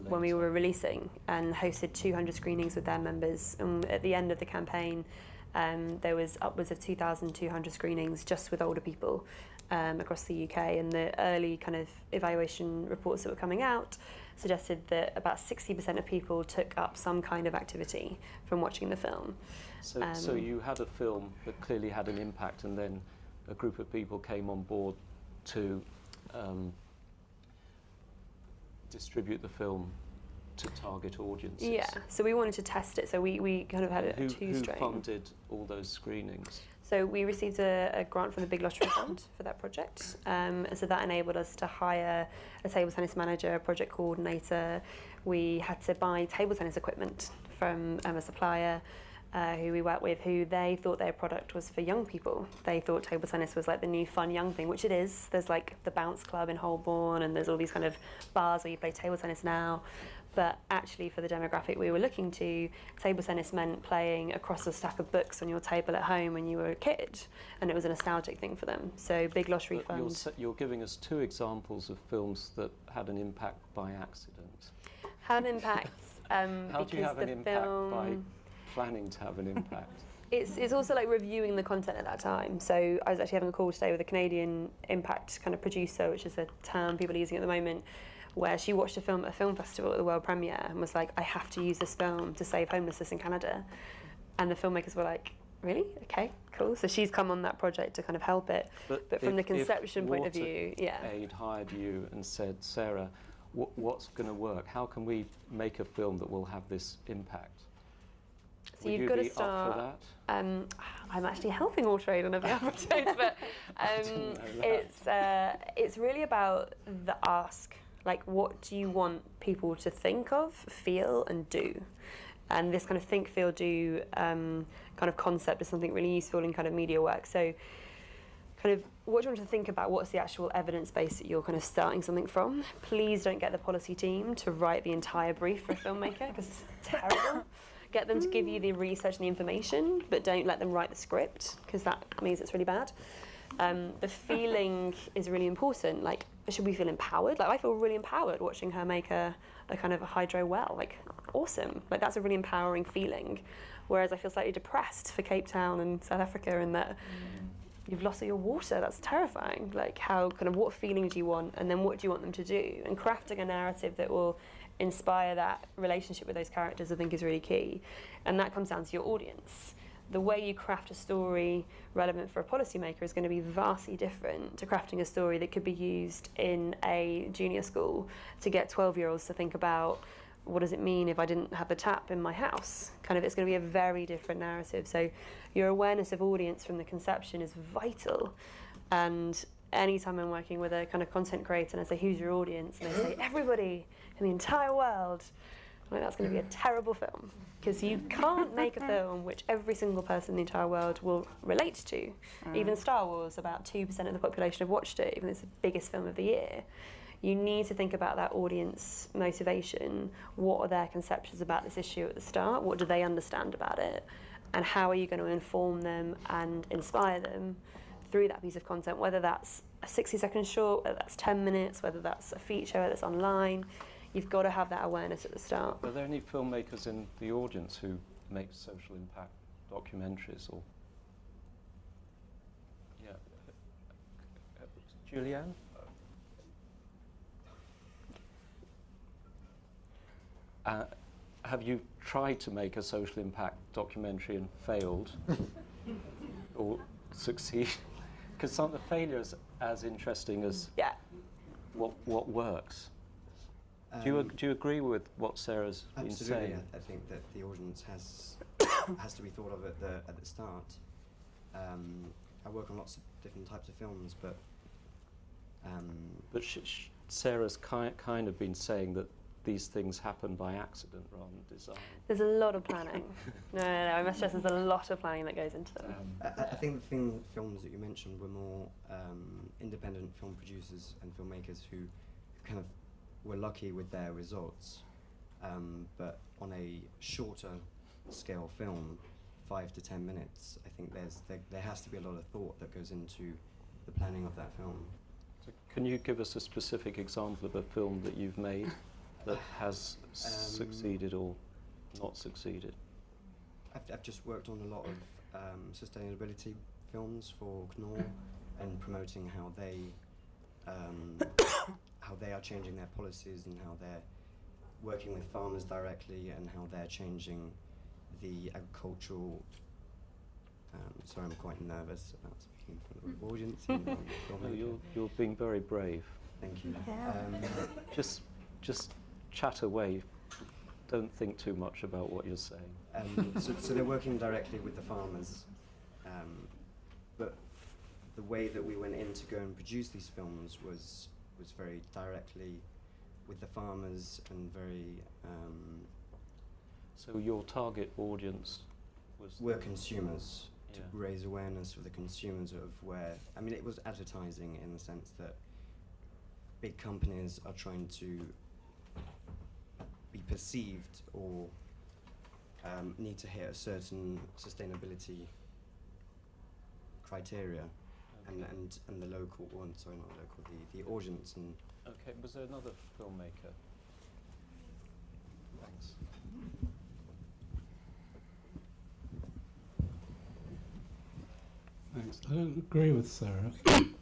when we were releasing and hosted 200 screenings with their members. And at the end of the campaign, there was upwards of 2,200 screenings just with older people across the UK. And the early kind of evaluation reports that were coming out suggested that about 60% of people took up some kind of activity from watching the film. So you had a film that clearly had an impact, and then a group of people came on board to distribute the film to target audiences. Yeah, so we wanted to test it, so we kind of had a two-strain. Who funded all those screenings? So we received a grant from the Big Lottery Fund for that project, and so that enabled us to hire a table tennis manager, a project coordinator. We had to buy table tennis equipment from a supplier. who we work with, who they thought their product was for young people. They thought table tennis was like the new fun young thing, which it is. There's like the Bounce Club in Holborn, and there's all these kind of bars where you play table tennis now. But actually, for the demographic we were looking to, table tennis meant playing across a stack of books on your table at home when you were a kid, and it was a nostalgic thing for them. So Big Loss Refund. You're giving us 2 examples of films that had an impact by accident. Had an impact How do you have an impact film, by planning to have an impact? It's also like reviewing the content at that time. So I was actually having a call today with a Canadian impact kind of producer, which is a term people are using at the moment, where she watched a film at a film festival at the world premiere and was like, I have to use this film to save homelessness in Canada. And the filmmakers were like, really? Okay, cool. So she's come on that project to kind of help it. But from the conception point of view, Aid hired you and said, Sarah, what's going to work? How can we make a film that will have this impact? So you've got to start. Up for that? I'm actually helping All Trade on every episode, but it's really about the ask. Like, what do you want people to think of, feel, and do? And this kind of think, feel, do kind of concept is something really useful in kind of media work. So kind of what do you want to think about? What's the actual evidence base that you're kind of starting something from? Please don't get the policy team to write the entire brief for a filmmaker, because it's terrible. Get them to give you the research and the information, but don't let them write the script, because that means it's really bad. The feeling is really important. Like, should we feel empowered? Like, I feel really empowered watching her make a kind of a hydro well. Like, awesome. Like, that's a really empowering feeling. Whereas I feel slightly depressed for Cape Town and South Africa in that you've lost all your water. That's terrifying. Like, how kind of what feeling do you want, and then what do you want them to do? And crafting a narrative that will inspire that relationship with those characters, I think, is really key. And that comes down to your audience. The way you craft a story relevant for a policymaker is going to be vastly different to crafting a story that could be used in a junior school to get 12-year-olds to think about, what does it mean if I didn't have a tap in my house? Kind of, it's going to be a very different narrative. So your awareness of audience from the conception is vital. And anytime I'm working with a kind of content creator and I say, who's your audience? And they say, everybody in the entire world. I'm like, that's going to be a terrible film. Because you can't make a film which every single person in the entire world will relate to. Even Star Wars, about 2% of the population have watched it, even though it's the biggest film of the year. You need to think about that audience motivation. What are their conceptions about this issue at the start? What do they understand about it? And how are you going to inform them and inspire them through that piece of content, whether that's a 60-second short, whether that's 10 minutes, whether that's a feature, whether it's online. You've got to have that awareness at the start. Are there any filmmakers in the audience who make social impact documentaries? Or Julianne? Have you tried to make a social impact documentary and failed, or succeed? Because some of the failures as interesting as what works. Do you agree with what Sarah's been saying? Absolutely. I think that the audience has to be thought of at the start. I work on lots of different types of films, but Sarah's kind of been saying that these things happen by accident rather than design. There's a lot of planning. No, I must stress there's a lot of planning that goes into them. I think the films that you mentioned were more independent film producers and filmmakers who kind of were lucky with their results. But on a shorter scale film, 5 to 10 minutes, I think there has to be a lot of thought that goes into the planning of that film. So can you give us a specific example of a film that you've made that has succeeded or not succeeded? I've just worked on a lot of sustainability films for Knorr and promoting how they are changing their policies and how they're working with farmers directly and how they're changing the agricultural. Sorry, I'm quite nervous about speaking in front of the audience. No, you're being very brave. Thank you. Yeah. Just chat away. Don't think too much about what you're saying. So they're working directly with the farmers, but the way that we went in to go and produce these films was very directly with the farmers and very. So your target audience were consumers, to Yeah. raise awareness for the consumers of where, I mean, it was advertising in the sense that big companies are trying to be perceived or need to hit a certain sustainability criteria, and the local, or sorry, not local, the audience and. Okay, was there another filmmaker? Thanks. Thanks. I don't agree with Sarah. You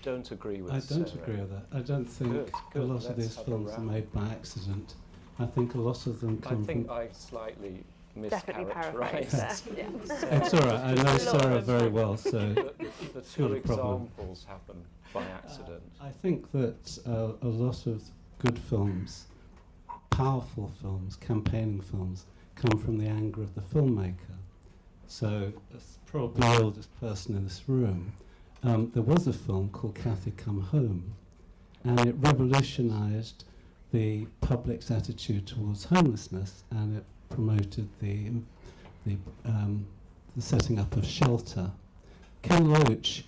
don't agree with Sarah? I don't agree with that. I don't think Good, a lot of let's these have a films are round. made by accident. I think a lot of them come I think from... I slightly Definitely mischaracterised. paraphrased there, It's all right, I know Sarah very well, so... The it's two not a problem. examples happen by accident. I think that a lot of good films, powerful films, campaigning films, come from the anger of the filmmaker. So, as probably the oldest person in this room, there was a film called Kathy Come Home, and it revolutionised the public's attitude towards homelessness, and it promoted the setting up of shelter. Ken Loach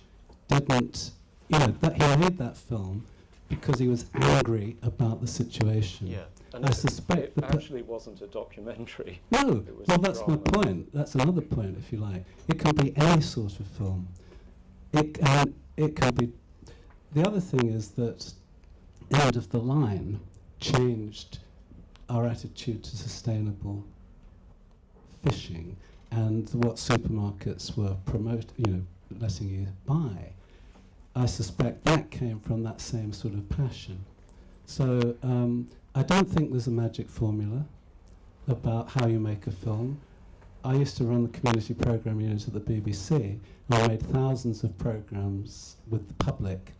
didn't, he made that film because he was angry about the situation. Yeah, and I suspect it actually wasn't a documentary. No, It was well a that's my drama. point. That's another point, if you like. It can be any sort of film. It can be. The other thing is that End of the Line changed our attitude to sustainable fishing and what supermarkets were letting you buy. I suspect that came from that same sort of passion. So I don't think there's a magic formula about how you make a film. I used to run the community programme unit at the BBC, and I made thousands of programmes with the public.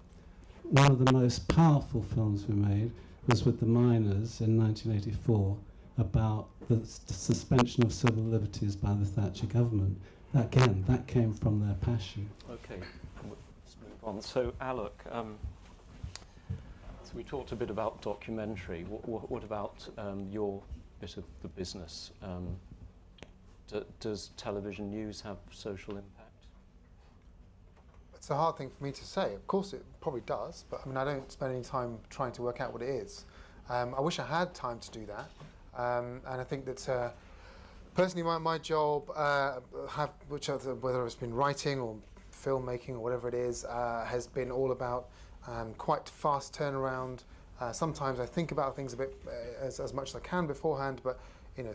One of the most powerful films we made was with the miners in 1984 about the suspension of civil liberties by the Thatcher government. Again, that came from their passion. Okay, let's move on. So, Alok, so we talked a bit about documentary. What about your bit of the business? Does television news have social impact? It's a hard thing for me to say. Of course it probably does, but I mean I don't spend any time trying to work out what it is. I wish I had time to do that, and I think that personally my job, whether it's been writing or filmmaking or whatever it is, has been all about quite fast turnaround. Sometimes I think about things a bit as much as I can beforehand, but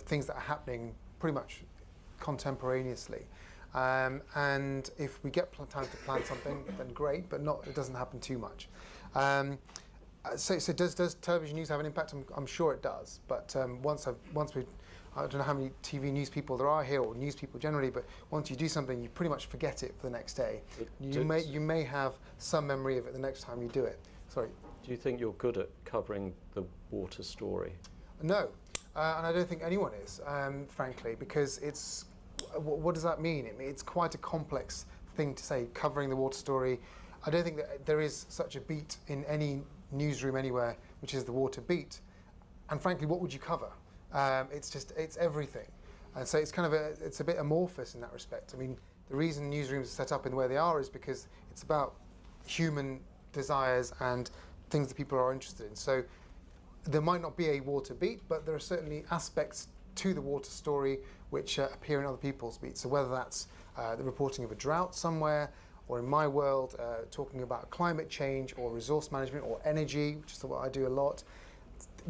things that are happening pretty much contemporaneously. And if we get time to plan something, then great, but it doesn't happen too much. So does television news have an impact? I'm sure it does. But I don't know how many TV news people there are here, or news people generally, but once you do something, you pretty much forget it for the next day. You may have some memory of it the next time you do it. Sorry. Do you think you're good at covering the water story? No, and I don't think anyone is, frankly, because it's. What does that mean? It's quite a complex thing to say, covering the water story. I don't think that there is such a beat in any newsroom anywhere, which is the water beat. And frankly, what would you cover? It's everything. And so it's it's a bit amorphous in that respect. I mean, the reason newsrooms are set up in the way they are is because it's about human desires and things that people are interested in. So there might not be a water beat, but there are certainly aspects to the water story which appear in other people's beats. So whether that's the reporting of a drought somewhere, or in my world, talking about climate change or resource management or energy, which is what I do a lot.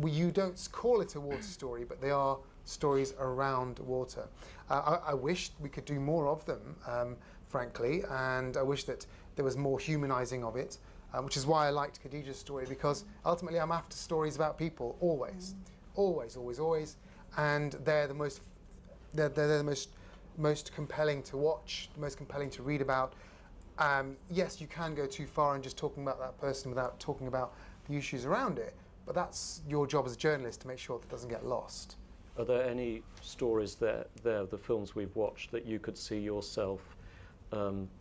You don't call it a water story, but they are stories around water. I wish we could do more of them, frankly, and I wish that there was more humanising of it, which is why I liked Khadijah's story, because ultimately I'm after stories about people, always. Always, always, always. And they're the most compelling to watch, the most compelling to read about. Yes, you can go too far in just talking about that person without talking about the issues around it, but that's your job as a journalist to make sure that it doesn't get lost. Are there any stories there, the films we've watched, that you could see yourself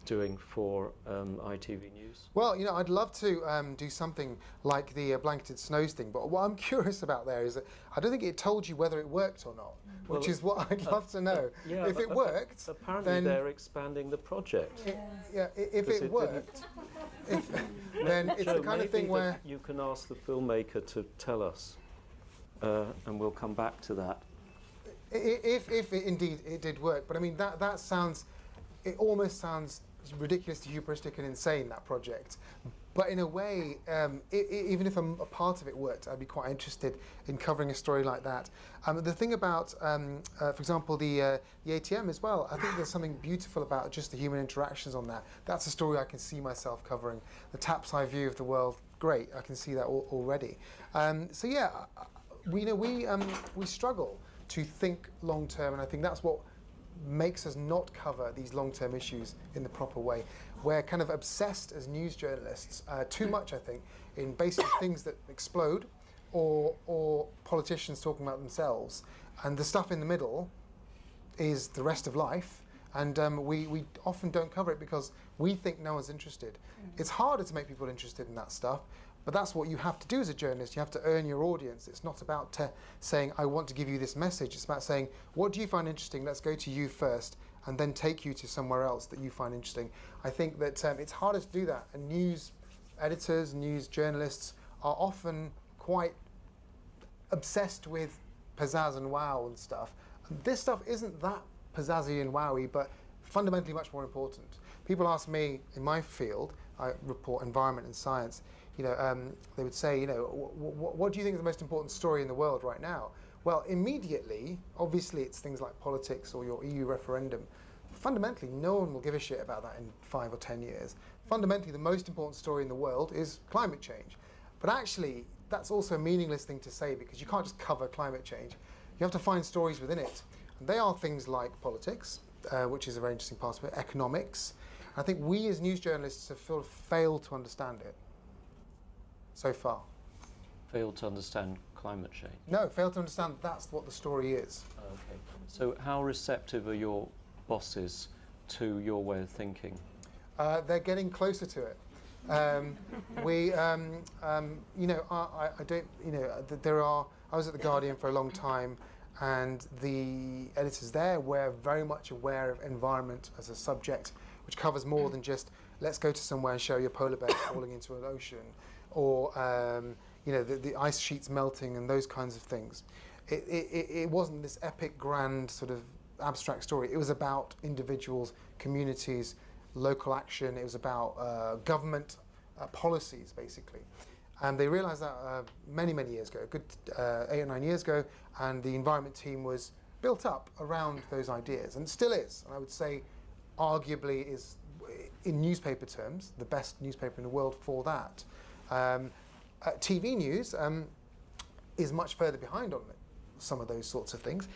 doing for ITV News? Well, you know, I'd love to do something like the blanketed snows thing, but what I'm curious about there is that I don't think it told you whether it worked or not, which is what I'd love to know. Yeah, if it worked, apparently then they're expanding the project. If it worked, then it's Joe, the kind of thing maybe where you can ask the filmmaker to tell us, and we'll come back to that. if it, indeed it did work. But I mean, that sounds, it almost sounds ridiculously hubristic and insane, that project. But in a way, even if a part of it worked, I'd be quite interested in covering a story like that. The thing about, for example, the ATM as well, I think there's something beautiful about just the human interactions on that. That's a story I can see myself covering. The Tap's eye view of the world, great, I can see that already. So yeah, we struggle to think long term, and I think that's what makes us not cover these long-term issues in the proper way. We're kind of obsessed as news journalists, too much I think, in basic things that explode or politicians talking about themselves, and the stuff in the middle is the rest of life, and we often don't cover it because we think no one's interested. It's harder to make people interested in that stuff, but that's what you have to do as a journalist. You have to earn your audience. It's not about saying, I want to give you this message. It's about saying, what do you find interesting? Let's go to you first, and then take you to somewhere else that you find interesting. I think that it's harder to do that. And news editors, news journalists are often quite obsessed with pizzazz and wow and stuff. And this stuff isn't that pizzazzy and wowy, but fundamentally much more important. People ask me, in my field, I report environment and science, you know, they would say, you know, what do you think is the most important story in the world right now? Well, immediately, obviously, it's things like politics or your EU referendum. Fundamentally, no one will give a shit about that in 5 or 10 years. Fundamentally, the most important story in the world is climate change. But actually, that's also a meaningless thing to say because you can't just cover climate change. You have to find stories within it. And they are things like politics, which is a very interesting part of it, economics. I think we as news journalists have sort of failed to understand it so far. Failed to understand climate change? No, failed to understand that's what the story is. Okay. So how receptive are your bosses to your way of thinking? They're getting closer to it. You know, I don't, you know, I was at The Guardian for a long time, and the editors there were very much aware of environment as a subject, which covers more than just, let's go to somewhere and show you a polar bear falling into an ocean, or you know, the ice sheets melting and those kinds of things. It wasn't this epic, grand, sort of abstract story. It was about individuals, communities, local action. It was about government policies, basically. And they realized that many, many years ago, a good 8 or 9 years ago, and the environment team was built up around those ideas, and still is. And I would say, arguably, is, in newspaper terms, the best newspaper in the world for that. TV news is much further behind on some of those sorts of things,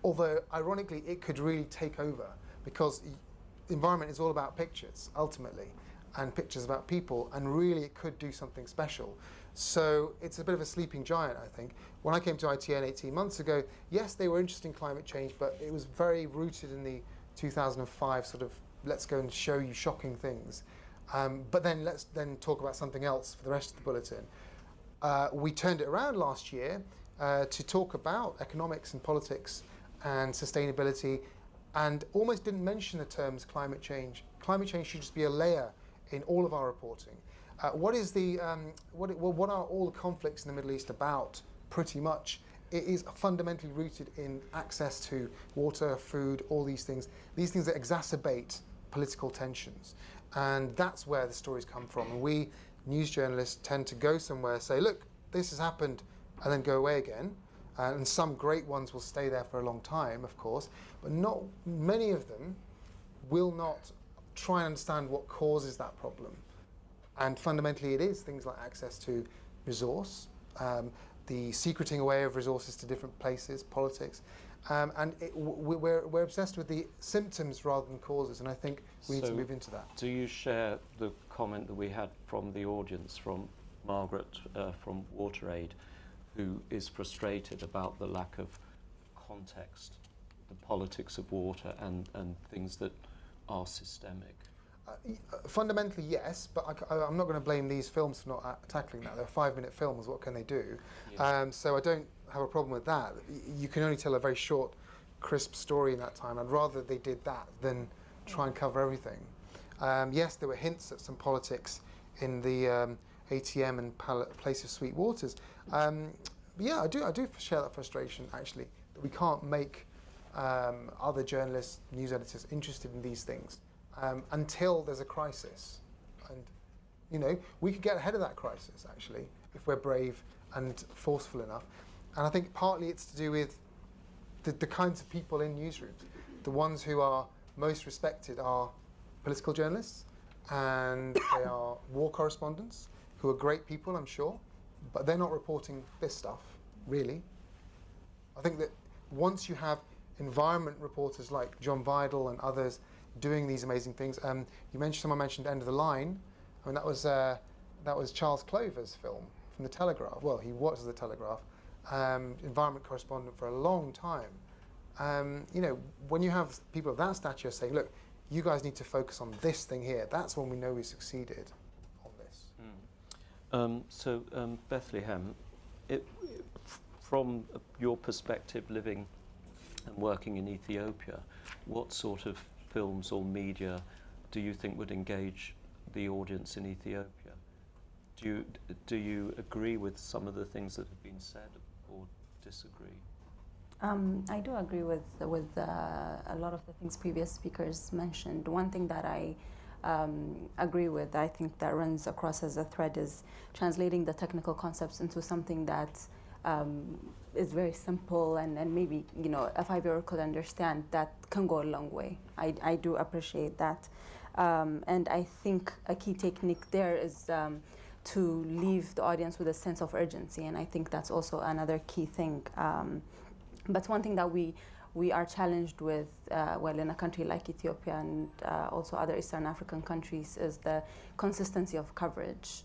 although ironically it could really take over, because the environment is all about pictures ultimately, and pictures about people, and really it could do something special. So it's a bit of a sleeping giant, I think. When I came to ITN 18 months ago, yes, they were interested in climate change, but it was very rooted in the 2005 sort of, let's go and show you shocking things. But then let's then talk about something else for the rest of the bulletin. We turned it around last year to talk about economics and politics and sustainability, and almost didn't mention the terms climate change. Climate change should just be a layer in all of our reporting. What are all the conflicts in the Middle East about? Pretty much, it is fundamentally rooted in access to water, food, all these things that exacerbate political tensions. And that's where the stories come from. And we, news journalists, tend to go somewhere, say, look, this has happened, and then go away again. And some great ones will stay there for a long time, of course, but not many of them will not try and understand what causes that problem. And fundamentally, it is things like access to resource, the secreting away of resources to different places, politics. And we're obsessed with the symptoms rather than causes, and I think we need to move into that. Do you share the comment that we had from the audience, from Margaret from WaterAid, who is frustrated about the lack of context, the politics of water, and things that are systemic? Fundamentally, yes, but I'm not going to blame these films for not tackling that. They're 5-minute films. What can they do? Yeah. So I don't have a problem with that. You can only tell a very short, crisp story in that time. I'd rather they did that than try and cover everything. Yes, there were hints at some politics in the ATM and Place of Sweet Waters. But yeah, I do share that frustration, actually, that we can't make other journalists, news editors interested in these things until there's a crisis. And, you know, we could get ahead of that crisis, actually, if we're brave and forceful enough. And I think partly it's to do with the kinds of people in newsrooms. The ones who are most respected are political journalists, and they are war correspondents, who are great people, I'm sure, but they're not reporting this stuff, really. I think that once you have environment reporters like John Vidal and others doing these amazing things, someone mentioned End of the Line. I mean, that was Charles Clover's film from The Telegraph. Well, he was The Telegraph, environment correspondent for a long time. You know, when you have people of that stature saying, look, you guys need to focus on this thing here, that's when we know we succeeded on this. So, Bethlehem, from your perspective, living and working in Ethiopia, what sort of films or media do you think would engage the audience in Ethiopia? Do you agree with some of the things that have been said or disagree? I do agree with a lot of the things previous speakers mentioned. One thing that I agree with, I think that runs across as a thread, is translating the technical concepts into something that is very simple and maybe, you know, a 5-year-old could understand. That can go a long way. I do appreciate that. And I think a key technique there is to leave the audience with a sense of urgency, and I think that's also another key thing. But one thing that we are challenged with, well, in a country like Ethiopia and also other Eastern African countries, is the consistency of coverage.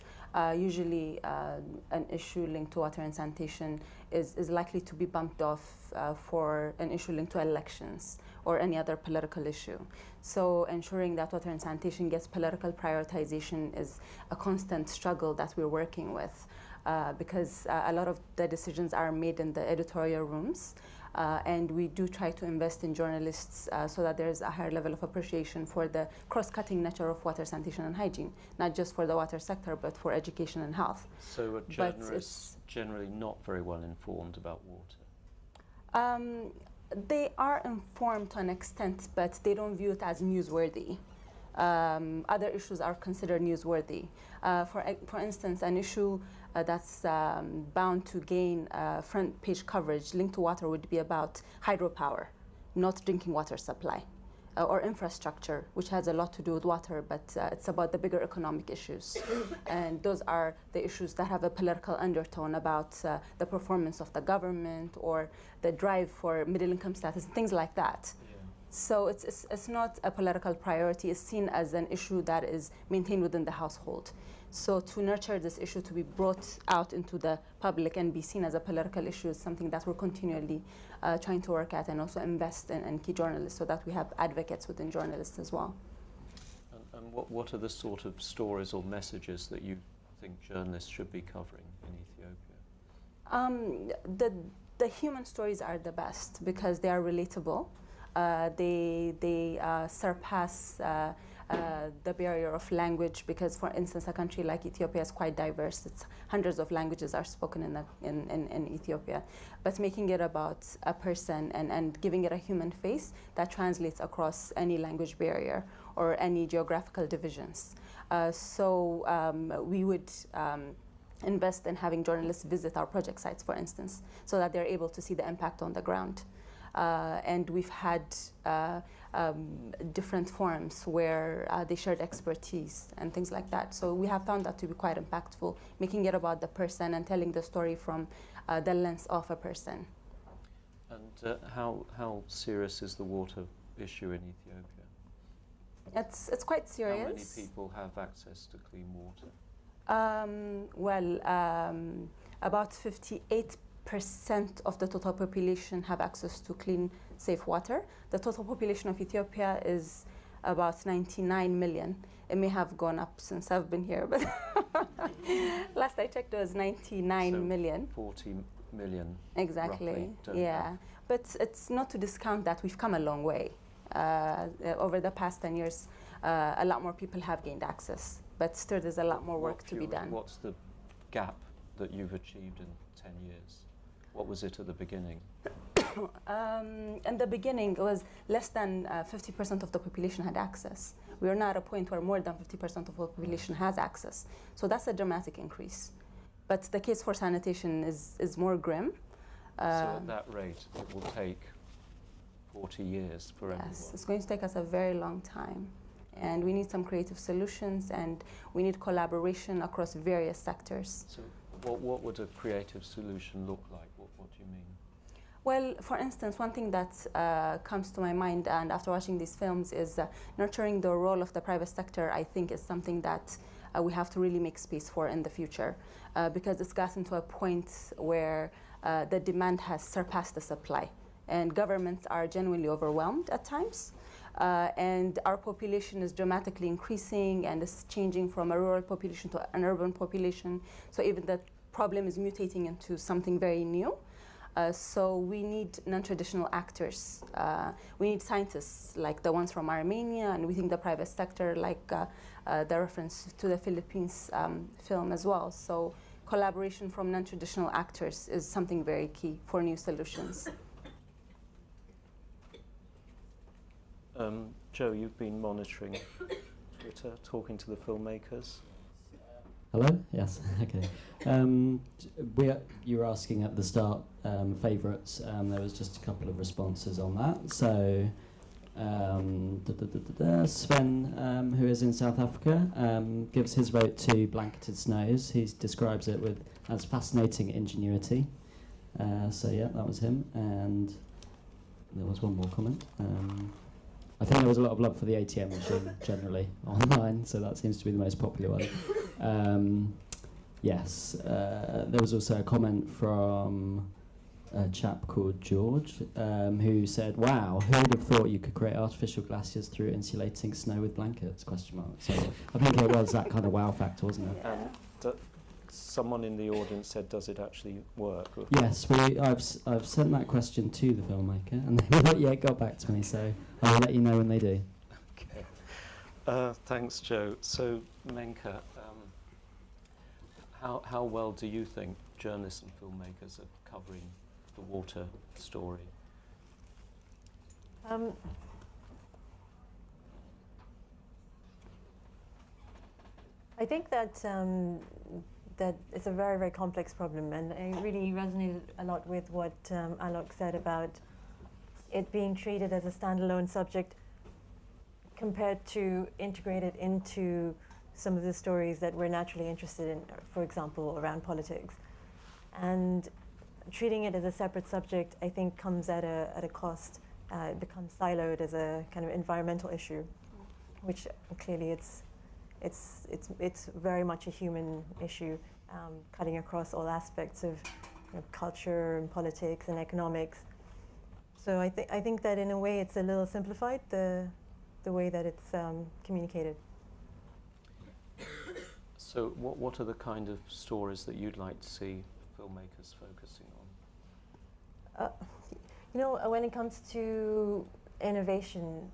Usually an issue linked to water and sanitation is likely to be bumped off for an issue linked to elections or any other political issue. So ensuring that water and sanitation gets political prioritization is a constant struggle that we're working with, because a lot of the decisions are made in the editorial rooms. And we do try to invest in journalists so that there's a higher level of appreciation for the cross-cutting nature of water, sanitation, and hygiene, not just for the water sector, but for education and health. So are journalists generally not very well informed about water? They are informed to an extent, but they don't view it as newsworthy. Other issues are considered newsworthy. For instance, an issue that's bound to gain front page coverage linked to water would be about hydropower, not drinking water supply, or infrastructure, which has a lot to do with water, but it's about the bigger economic issues. And those are the issues that have a political undertone about the performance of the government or the drive for middle income status, things like that. So it's not a political priority. It's seen as an issue that is maintained within the household. So to nurture this issue to be brought out into the public and be seen as a political issue is something that we're continually trying to work at, and also invest in key journalists so that we have advocates within journalists as well. And what are the sort of stories or messages that you think journalists should be covering in Ethiopia? The human stories are the best because they are relatable. They surpass the barrier of language, because, for instance, a country like Ethiopia is quite diverse. It's hundreds of languages are spoken in Ethiopia. But making it about a person and giving it a human face that translates across any language barrier or any geographical divisions. So we would invest in having journalists visit our project sites, for instance, so that they're able to see the impact on the ground. And we've had different forums where they shared expertise and things like that. So we have found that to be quite impactful, making it about the person and telling the story from the lens of a person. And how serious is the water issue in Ethiopia? It's quite serious. How many people have access to clean water? About 58% of the total population have access to clean, safe water. The total population of Ethiopia is about 99 million. It may have gone up since I've been here, but last I checked it was 99 million. 40 million. Exactly, roughly, yeah. But it's not to discount that we've come a long way. Over the past 10 years, a lot more people have gained access, but still there's a lot more work to be done. What's the gap that you've achieved in 10 years? What was it at the beginning? In the beginning, it was less than 50% of the population had access. We are now at a point where more than 50% of the population has access. So that's a dramatic increase. But the case for sanitation is more grim. So at that rate, it will take 40 years for everyone. Yes, it's going to take us a very long time. And we need some creative solutions, and we need collaboration across various sectors. So what would a creative solution look like? What do you mean? Well, for instance, one thing that comes to my mind, and after watching these films, is nurturing the role of the private sector. I think is something that we have to really make space for in the future, because it's gotten to a point where the demand has surpassed the supply, and governments are genuinely overwhelmed at times. And our population is dramatically increasing, and is changing from a rural population to an urban population. So even the problem is mutating into something very new. So we need non-traditional actors. We need scientists like the ones from Armenia, and we think the private sector, like the reference to the Philippines film as well. So collaboration from non-traditional actors is something very key for new solutions. Joe, you've been monitoring Twitter, talking to the filmmakers. Hello? Yes, okay. You were asking at the start favourites, there was just a couple of responses on that. So Sven, who is in South Africa, gives his vote to Blanketed Snows. He describes it as fascinating ingenuity. So yeah, that was him. And there was one more comment. I think there was a lot of love for the ATM machine generally online, so that seems to be the most popular one. Yes, there was also a comment from a chap called George, who said, "Wow, who would have thought you could create artificial glaciers through insulating snow with blankets?" ? So I think it was that kind of wow factor, wasn't it? And someone in the audience said, "Does it actually work?" Yes, I've sent that question to the filmmaker, and they've not yet got back to me, so I'll let you know when they do. Okay. Thanks, Joe. So, Menka, how well do you think journalists and filmmakers are covering the water story? I think that that it's a very, very complex problem, and I really resonated a lot with what Alok said about it being treated as a standalone subject compared to integrated into some of the stories that we're naturally interested in, for example, around politics. And treating it as a separate subject, I think, comes at a cost. It becomes siloed as a kind of environmental issue, which clearly it's very much a human issue, cutting across all aspects of culture and politics and economics. So I think that in a way it's a little simplified, the way that it's communicated. So what are the kind of stories that you'd like to see filmmakers focusing on? When it comes to innovation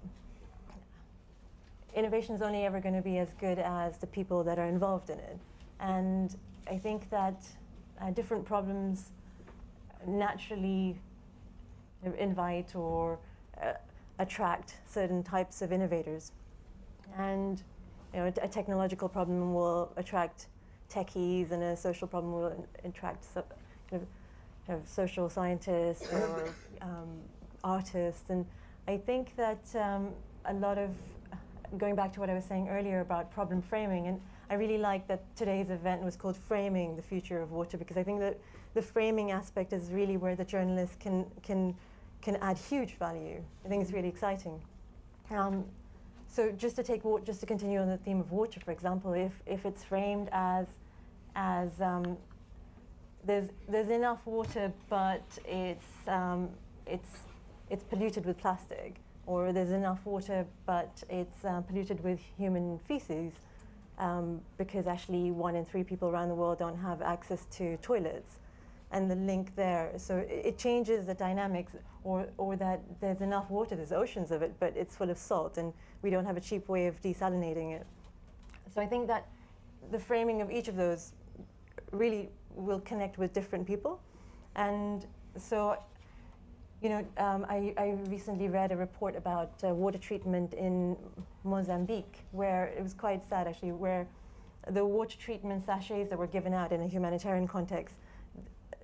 is only ever going to be as good as the people that are involved in it. And I think that different problems naturally invite or attract certain types of innovators. And a technological problem will attract techies, and a social problem will attract social scientists or artists. And I think that a lot of, going back to what I was saying earlier about problem framing, and I really like that today's event was called Framing the Future of Water, because I think that the framing aspect is really where the journalist can add huge value. I think it's really exciting. So just to continue on the theme of water, for example, if it's framed as there's enough water, but it's polluted with plastic, or there's enough water but it's polluted with human feces, because actually 1 in 3 people around the world don't have access to toilets. And the link there, so it changes the dynamics, or that there's enough water, there's oceans of it, but it's full of salt and we don't have a cheap way of desalinating it. So I think that the framing of each of those really will connect with different people. And so, you know, I recently read a report about water treatment in Mozambique, where it was quite sad actually, where the water treatment sachets that were given out in a humanitarian context,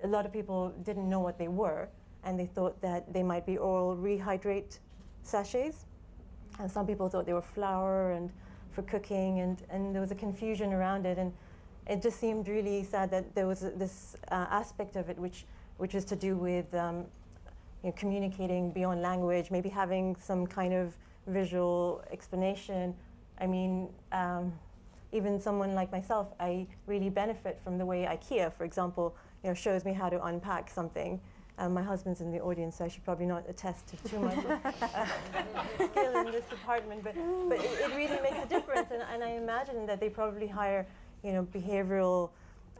a lot of people didn't know what they were, and they thought that they might be oral rehydrate sachets. And some people thought they were flour and for cooking, and there was a confusion around it. And it just seemed really sad that there was this aspect of it which is to do with you know, communicating beyond language, maybe having some kind of visual explanation. I mean, even someone like myself, I really benefit from the way IKEA, for example, you know, shows me how to unpack something. My husband's in the audience, so I should probably not attest to too much skill in this department, but it really makes a difference. And I imagine that they probably hire, you know, behavioral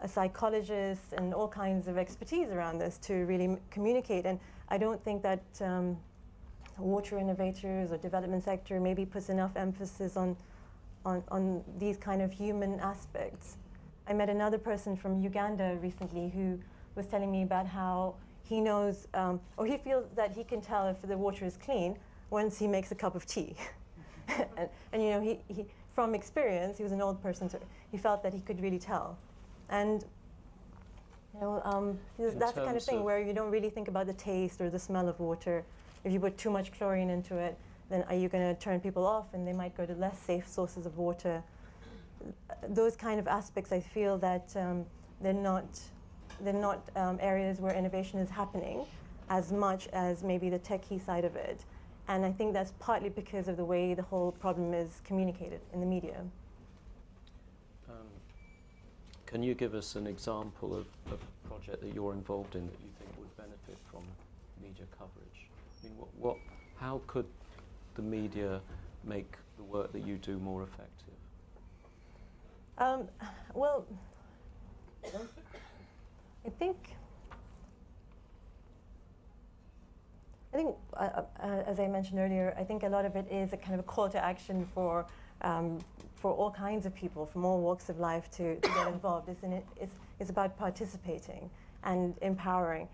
psychologists and all kinds of expertise around this to really communicate. And I don't think that water innovators or development sector maybe puts enough emphasis on these kind of human aspects. I met another person from Uganda recently who was telling me about how he knows, or he feels that he can tell if the water is clean once he makes a cup of tea. and you know, he from experience, he was an old person, so he felt that he could really tell. And you know, that's the kind of thing where you don't really think about the taste or the smell of water. If you put too much chlorine into it, then are you going to turn people off and they might go to less safe sources of water? Those kind of aspects, I feel that they're not areas where innovation is happening as much as maybe the techie side of it. And I think that's partly because of the way the whole problem is communicated in the media. Can you give us an example of a project that you're involved in that you think would benefit from media coverage? I mean, how could the media make the work that you do more effective? Well, I think, as I mentioned earlier, I think a lot of it is a kind of a call to action for all kinds of people from all walks of life to get involved. It's about participating and empowering.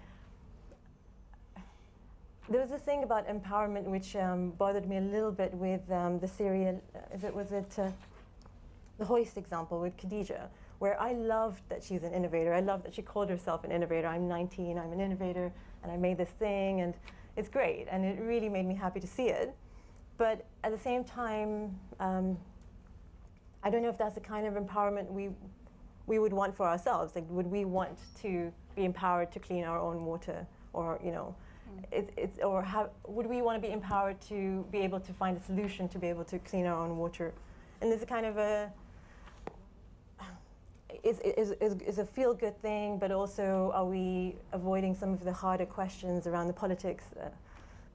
There was this thing about empowerment which bothered me a little bit with the Syrian, the hoist example with Khadija, where I loved that she's an innovator. I loved that she called herself an innovator. I'm 19, I'm an innovator, and I made this thing, and it's great, and it really made me happy to see it. But at the same time, I don't know if that's the kind of empowerment we would want for ourselves. Like, would we want to be empowered to clean our own water, or you know, would we want to be empowered to be able to find a solution to be able to clean our own water? And there's a kind of a is a feel-good thing, but also are we avoiding some of the harder questions around the politics?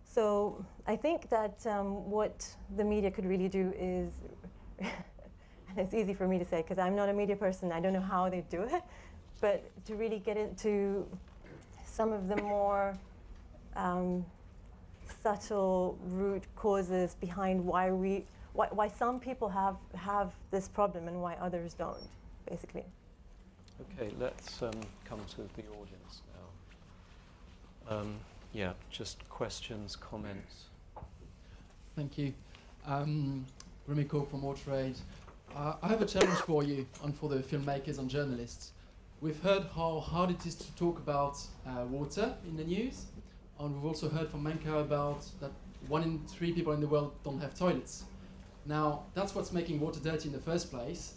So I think that what the media could really do is, and it's easy for me to say because I'm not a media person, I don't know how they do it, but to really get into some of the more subtle root causes behind why some people have this problem and why others don't, basically. Okay, let's come to the audience now. Yeah, just questions, comments. Thank you. Remy Coe from WaterAid. I have a challenge for you and for the filmmakers and journalists. We've heard how hard it is to talk about water in the news, and we've also heard from Menka about that 1 in 3 people in the world don't have toilets. Now, that's what's making water dirty in the first place,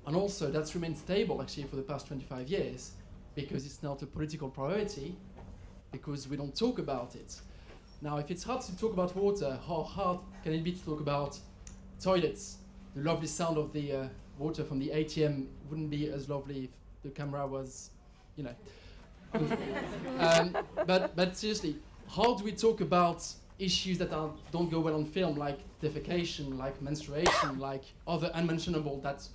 and also that's remained stable actually for the past 25 years because it's not a political priority, because we don't talk about it. Now, if it's hard to talk about water, how hard can it be to talk about toilets? The lovely sound of the water from the ATM wouldn't be as lovely if the camera was, you know. But seriously, how do we talk about issues that don't go well on film, like defecation, like menstruation, like other unmentionable that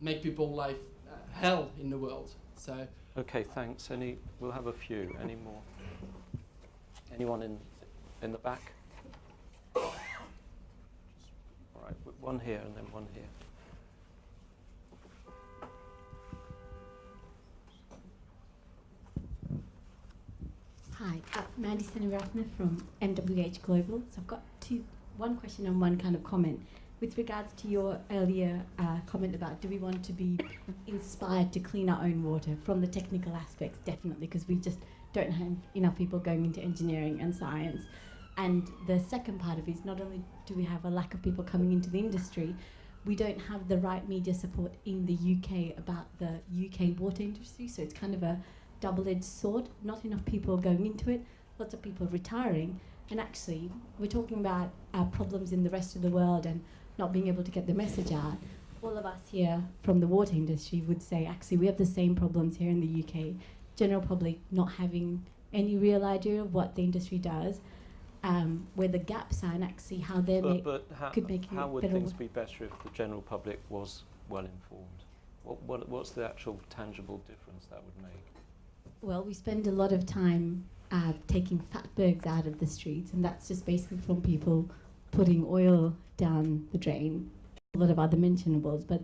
make people life hell in the world. So. Okay, thanks. We'll have a few. Any more? Anyone in the back? All right, one here and then one here. Hi, Mandy Senaratna from MWH Global. So I've got one question and one kind of comment. With regards to your earlier comment about do we want to be inspired to clean our own water, from the technical aspects, definitely, because we just don't have enough people going into engineering and science. And the second part of it is not only do we have a lack of people coming into the industry, we don't have the right media support in the UK about the UK water industry, so it's kind of a double-edged sword. Not enough people going into it, lots of people retiring, and actually we're talking about our problems in the rest of the world and not being able to get the message out. All of us here from the water industry would say actually we have the same problems here in the UK. General public not having any real idea of what the industry does, where the gaps are, and actually how they could make it better. How would things be better if the general public was well informed? What's the actual tangible difference that would make? Well, we spend a lot of time taking fatbergs out of the streets, and that's just basically from people putting oil down the drain, a lot of other mentionables. But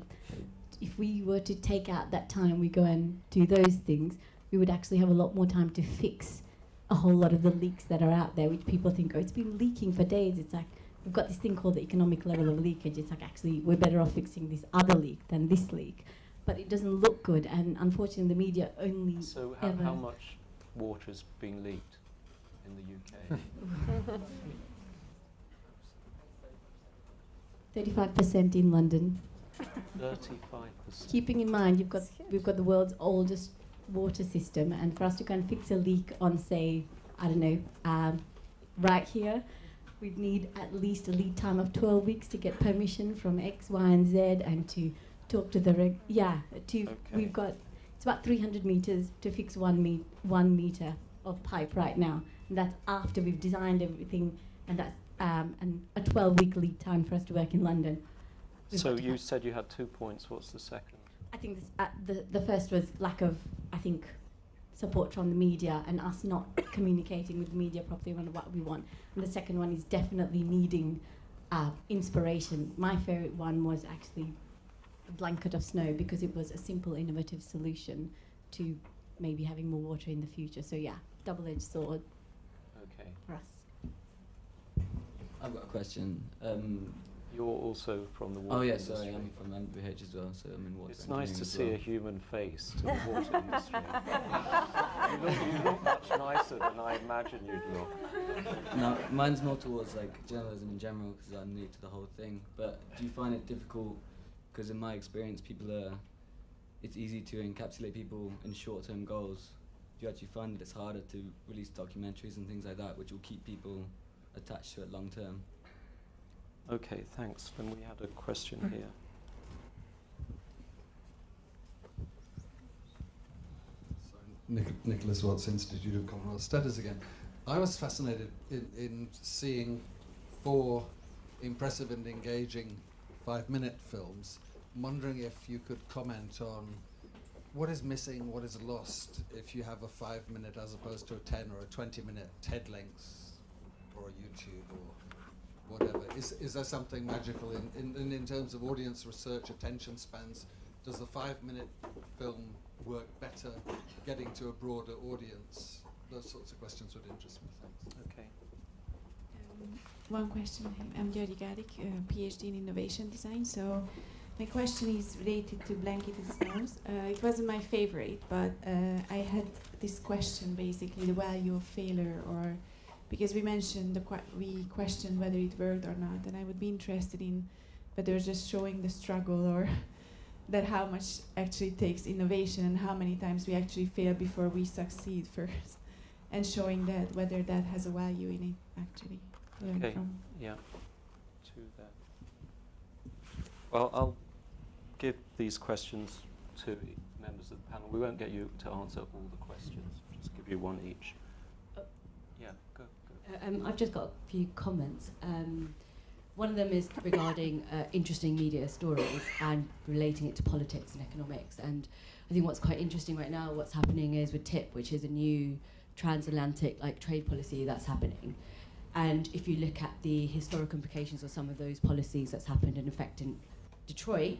if we were to take out that time, we go and do those things, we would actually have a lot more time to fix a whole lot of the leaks that are out there, which people think, oh, it's been leaking for days. It's like, we've got this thing called the economic level of leakage. It's like, actually, we're better off fixing this other leak than this leak. But it doesn't look good, and unfortunately the media only So how much water's been leaked in the UK? 35% in London. 35%. Keeping in mind we've got the world's oldest water system, and for us to go and fix a leak on, say, I don't know, right here, we'd need at least a lead time of 12 weeks to get permission from X, Y, and Z, and to talk to the we've got, it's about 300 meters to fix 1 meter of pipe right now, and that's after we've designed everything, and that's and a 12-week lead time for us to work in London. So you said you had 2 points. What's the second? I think the first was lack of, I think, support from the media and us not communicating with the media properly on what we want. And the second one is definitely needing inspiration. My favourite one was actually a blanket of snow, because it was a simple, innovative solution to maybe having more water in the future. So yeah, double-edged sword for us. I've got a question. You're also from the water Oh yeah, industry. sorry, I'm from MBH as well, so I'm in water. It's nice to as see well. a human face to the water industry. You look much nicer than I imagined you'd look. No, mine's more towards like journalism in general, because I'm new to the whole thing. But do you find it difficult? Because in my experience, it's easy to encapsulate people in short-term goals. Do you actually find that it's harder to release documentaries and things like that, which will keep people attached to it long term? Okay, thanks. Then we had a question here. Nicholas Watts, Institute of Commonwealth Studies again. I was fascinated in seeing 4 impressive and engaging 5-minute films. I'm wondering if you could comment on what is missing, what is lost if you have a 5-minute as opposed to a 10 or a 20-minute TED Links or a YouTube or whatever. Is there something magical in terms of audience research, attention spans? Does the 5-minute film work better getting to a broader audience? Those sorts of questions would interest me. Thanks. Okay. One question. I'm Jody Gadik, PhD in Innovation Design. So my question is related to Blanketed Snows. It wasn't my favorite, but I had this question, basically, the value of failure, or because we mentioned we questioned whether it worked or not, and I would be interested in whether just showing the struggle, or that how much actually takes innovation and how many times we actually fail before we succeed first, and showing that whether that has a value in it actually. Okay. Yeah. To that. Well, I'll give these questions to members of the panel. We won't get you to answer all the questions. Just give you one each. Yeah, go. I've just got a few comments. One of them is regarding interesting media stories and relating it to politics and economics. And I think what's quite interesting right now, what's happening is with TIP, which is a new transatlantic trade policy that's happening. And if you look at the historical implications of some of those policies that's happened and affecting Detroit,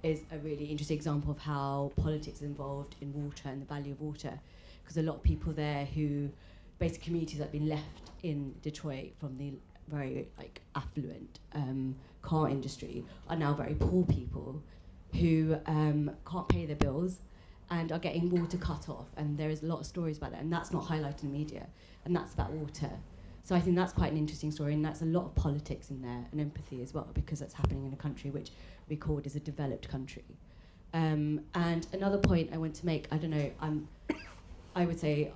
is a really interesting example of how politics is involved in water and the value of water. Because a lot of people there who, basic communities that have been left in Detroit from the very affluent car industry are now very poor people who can't pay their bills and are getting water cut off. And there is a lot of stories about that, and that's not highlighted in the media, and that's about water. So I think that's quite an interesting story, and that's a lot of politics in there and empathy as well, because that's happening in a country which we called as a developed country. And another point I want to make, I don't know, I would say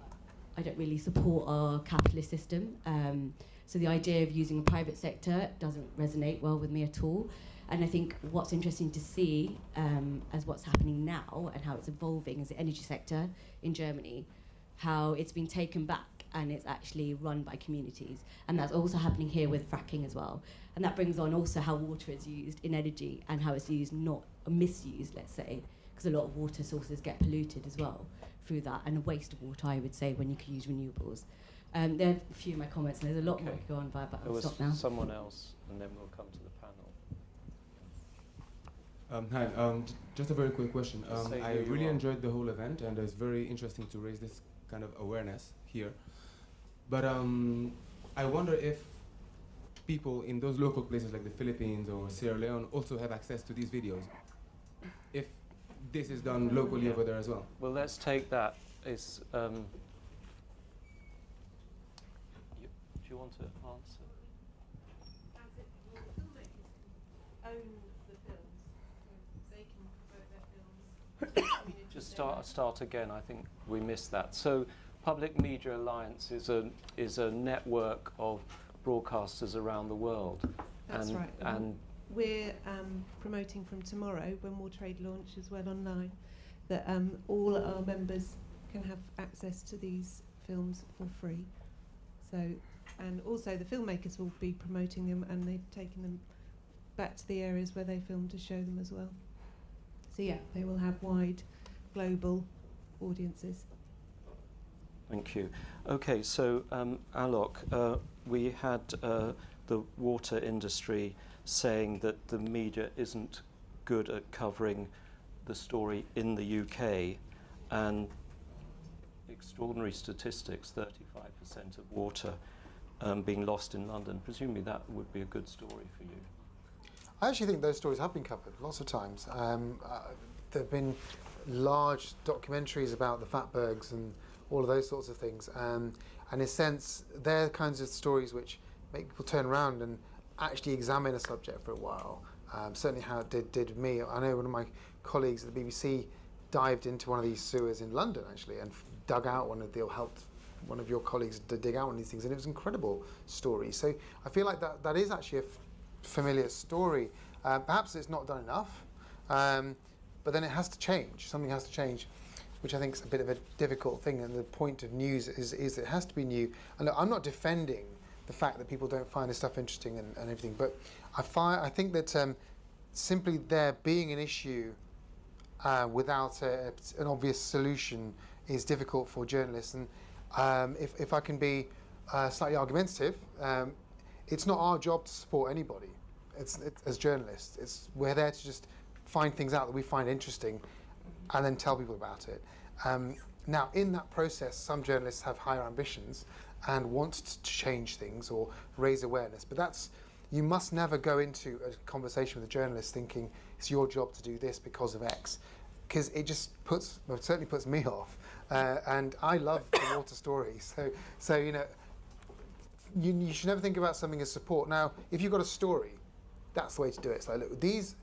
I don't really support our capitalist system. So the idea of using the private sector doesn't resonate well with me at all. And I think what's interesting to see as what's happening now and how it's evolving as the energy sector in Germany, how it's been taken back and it's actually run by communities. And that's also happening here with fracking as well. And that brings on also how water is used in energy and how it's used, not misused, let's say, because a lot of water sources get polluted as well through that, and a waste of water, I would say, when you could use renewables. There are a few of my comments, and there's a lot more to go on, but I'll stop now. Someone else, and then we'll come to the panel. Hi, just a very quick question. Say I who you really are. enjoyed the whole event, and it's very interesting to raise this kind of awareness here. But I wonder if people in those local places like the Philippines or Sierra Leone also have access to these videos. If this is done locally over there as well. Well, let's take that. Do you want to answer? Just start again. I think we missed that. So, Public Media Alliance is a network of broadcasters around the world. That's right. And we're promoting from tomorrow, when More Trade launches well online, that all our members can have access to these films for free. So, and also the filmmakers will be promoting them, and they've taken them back to the areas where they filmed to show them as well. So yeah, they will have wide global audiences. Thank you. Okay, so Alok, we had the water industry saying that the media isn't good at covering the story in the UK, and extraordinary statistics, 35% of water being lost in London. Presumably that would be a good story for you. I actually think those stories have been covered lots of times. There have been large documentaries about the fatbergs and all of those sorts of things. And in a sense, they're kinds of stories which make people turn around and actually examine a subject for a while. Certainly how it did me. I know one of my colleagues at the BBC dived into one of these sewers in London, actually, and dug out helped one of your colleagues to dig out one of these things, and it was an incredible story. So I feel like that is actually a familiar story. Perhaps it's not done enough, but then it has to change. Something has to change, which I think is a bit of a difficult thing. And the point of news is it has to be new. And look, I'm not defending the fact that people don't find this stuff interesting and everything, but I think that simply there being an issue without an obvious solution is difficult for journalists. And if I can be slightly argumentative, it's not our job to support anybody. As journalists, we're there to just find things out that we find interesting and then tell people about it. Now, in that process, some journalists have higher ambitions and want to change things or raise awareness, but you must never go into a conversation with a journalist thinking it's your job to do this because of X, because it just certainly puts me off. And I love the water stories, so you know, you should never think about something as support. Now, if you've got a story, that's the way to do it. So look, these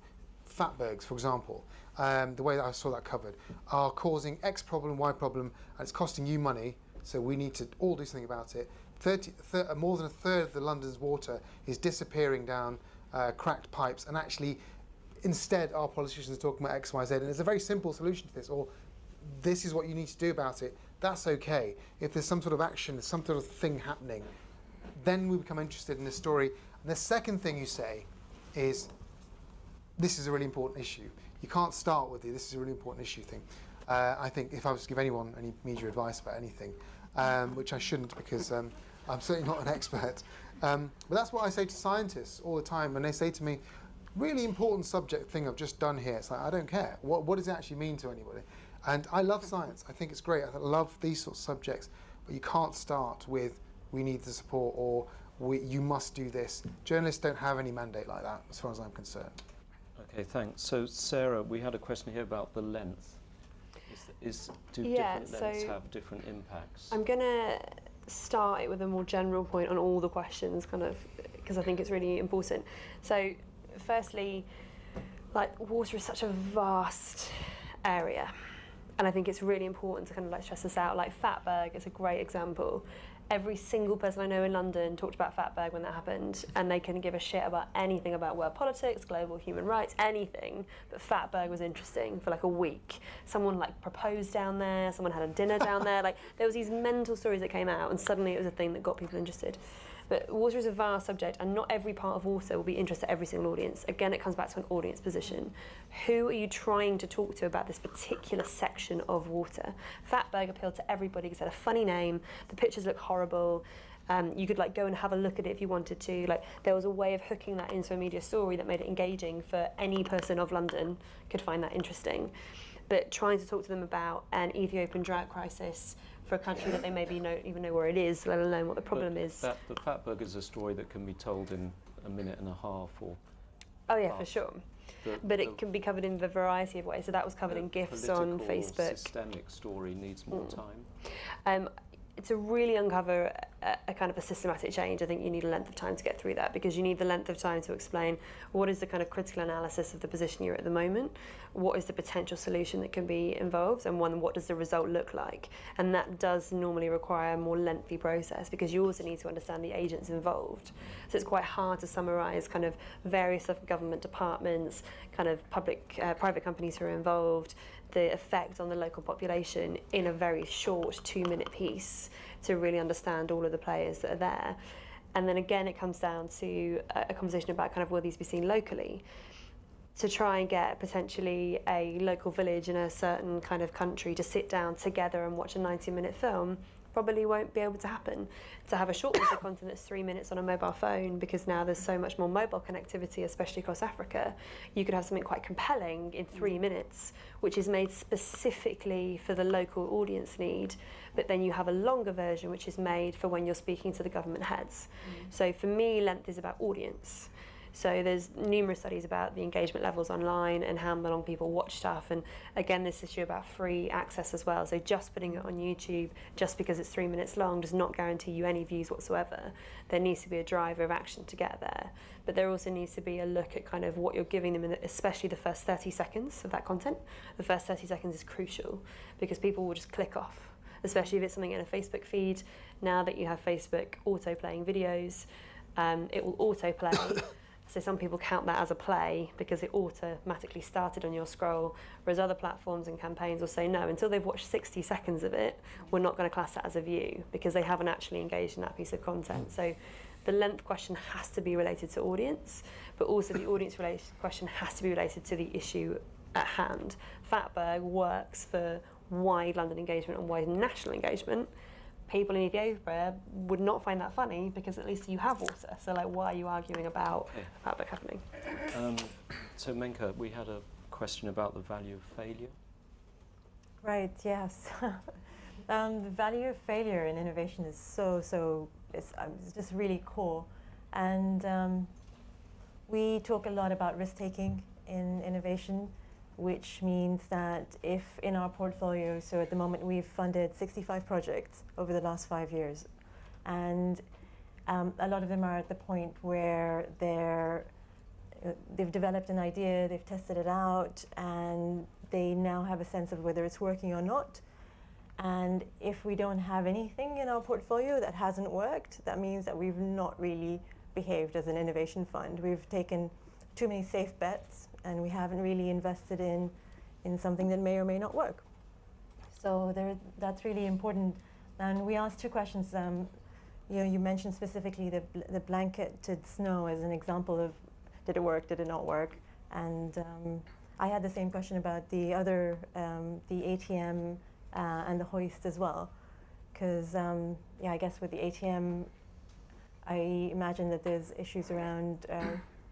fatbergs, for example, the way that I saw that covered, are causing X problem, Y problem, and it's costing you money, so we need to all do something about it. More than a third of the London's water is disappearing down cracked pipes, and actually, instead, our politicians are talking about X, Y, Z, and there's a very simple solution to this, or this is what you need to do about it. That's okay. If there's some sort of action, some sort of thing happening, then we become interested in the story. And the second thing you say is, this is a really important issue. You can't start with this is a really important issue thing. I think if I was to give anyone any media advice about anything, which I shouldn't because I'm certainly not an expert, but that's what I say to scientists all the time when they say to me, really important subject thing I've just done here. It's like, I don't care. What does it actually mean to anybody? And I love science. I think it's great. I love these sorts of subjects. But you can't start with, we need the support, or you must do this. Journalists don't have any mandate like that, as far as I'm concerned. Okay, thanks. So, Sarah, we had a question here about the length. Do different lengths have different impacts? I'm going to start it with a more general point on all the questions, kind of, because I think it's really important. So, firstly, like, water is such a vast area, and I think it's really important to kind of like stress this out. Like Fatberg is a great example. Every single person I know in London talked about Fatberg when that happened, and they couldn't give a shit about anything about world politics, global human rights, anything. But Fatberg was interesting for like a week. Someone like proposed down there, someone had a dinner down there. Like there was these mental stories that came out, and suddenly it was a thing that got people interested. But water is a vast subject, and not every part of water will be interesting to every single audience. Again, it comes back to an audience position. Who are you trying to talk to about this particular section of water? Fatberg appealed to everybody because it had a funny name, the pictures look horrible, you could like go and have a look at it if you wanted to. Like there was a way of hooking that into a media story that made it engaging for any person of London could find that interesting. But trying to talk to them about an Ethiopian drought crisis for a country that they maybe even know where it is, let alone what the problem is. The Fatberg is a story that can be told in a minute and a half or... Oh yeah, for sure. But it can be covered in a variety of ways. So that was covered in GIFs on Facebook. Systemic story needs more time. To really uncover a kind of a systematic change, I think you need a length of time to get through that, because you need the length of time to explain what is the kind of critical analysis of the position you're at the moment, what is the potential solution that can be involved, and what does the result look like. And that does normally require a more lengthy process, because you also need to understand the agents involved. So it's quite hard to summarise kind of various government departments, kind of private companies who are involved, the effect on the local population in a very short 2-minute piece to really understand all of the players that are there. And then again, it comes down to a conversation about kind of will these be seen locally, to try and get potentially a local village in a certain kind of country to sit down together and watch a 90-minute film probably won't be able to happen. To have a short piece of content that's 3 minutes on a mobile phone, because now there's so much more mobile connectivity, especially across Africa, you could have something quite compelling in 3 minutes, which is made specifically for the local audience need, but then you have a longer version which is made for when you're speaking to the government heads. So for me, length is about audience. So there's numerous studies about the engagement levels online and how long people watch stuff, and again this issue about free access as well. So just putting it on YouTube just because it's 3 minutes long does not guarantee you any views whatsoever. There needs to be a driver of action to get there, but there also needs to be a look at kind of what you're giving them, especially the first 30 seconds of that content. The first 30 seconds is crucial, because people will just click off, especially if it's something in a Facebook feed. Now that you have Facebook auto-playing videos, it will auto-play. So some people count that as a play because it automatically started on your scroll, whereas other platforms and campaigns will say, no, until they've watched 60 seconds of it, we're not going to class that as a view, because they haven't actually engaged in that piece of content. So the length question has to be related to audience, but also the audience related question has to be related to the issue at hand. Fatberg works for wide London engagement and wide national engagement. People in Ethiopia would not find that funny, because at least you have water. So like, why are you arguing about Fatberg happening? So Menka, we had a question about the value of failure. Right, yes. The value of failure in innovation is it's just really core. And we talk a lot about risk-taking in innovation, which means that if in our portfolio, so at the moment we've funded 65 projects over the last 5 years, and a lot of them are at the point where they've developed an idea, they've tested it out, and they now have a sense of whether it's working or not. And if we don't have anything in our portfolio that hasn't worked, that means that we've not really behaved as an innovation fund. We've taken too many safe bets, and we haven't really invested in something that may or may not work. So that's really important. And we asked two questions. you mentioned specifically the blanketed snow as an example of did it work, did it not work? And I had the same question about the other, the ATM and the hoist as well. Because, I guess with the ATM, I imagine that there's issues around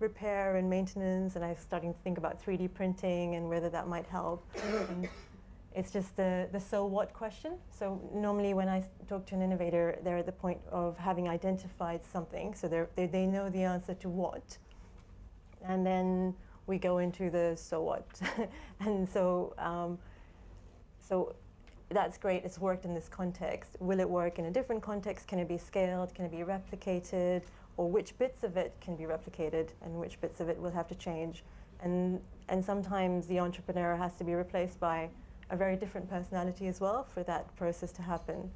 repair and maintenance, and I'm starting to think about 3D printing and whether that might help. And it's just the so what question. So normally when I talk to an innovator, they're at the point of having identified something, so they know the answer to what. And then we go into the so what. And so, so that's great, it's worked in this context. Will it work in a different context? Can it be scaled? Can it be replicated? Or which bits of it can be replicated and which bits of it will have to change? And sometimes the entrepreneur has to be replaced by a very different personality as well for that process to happen.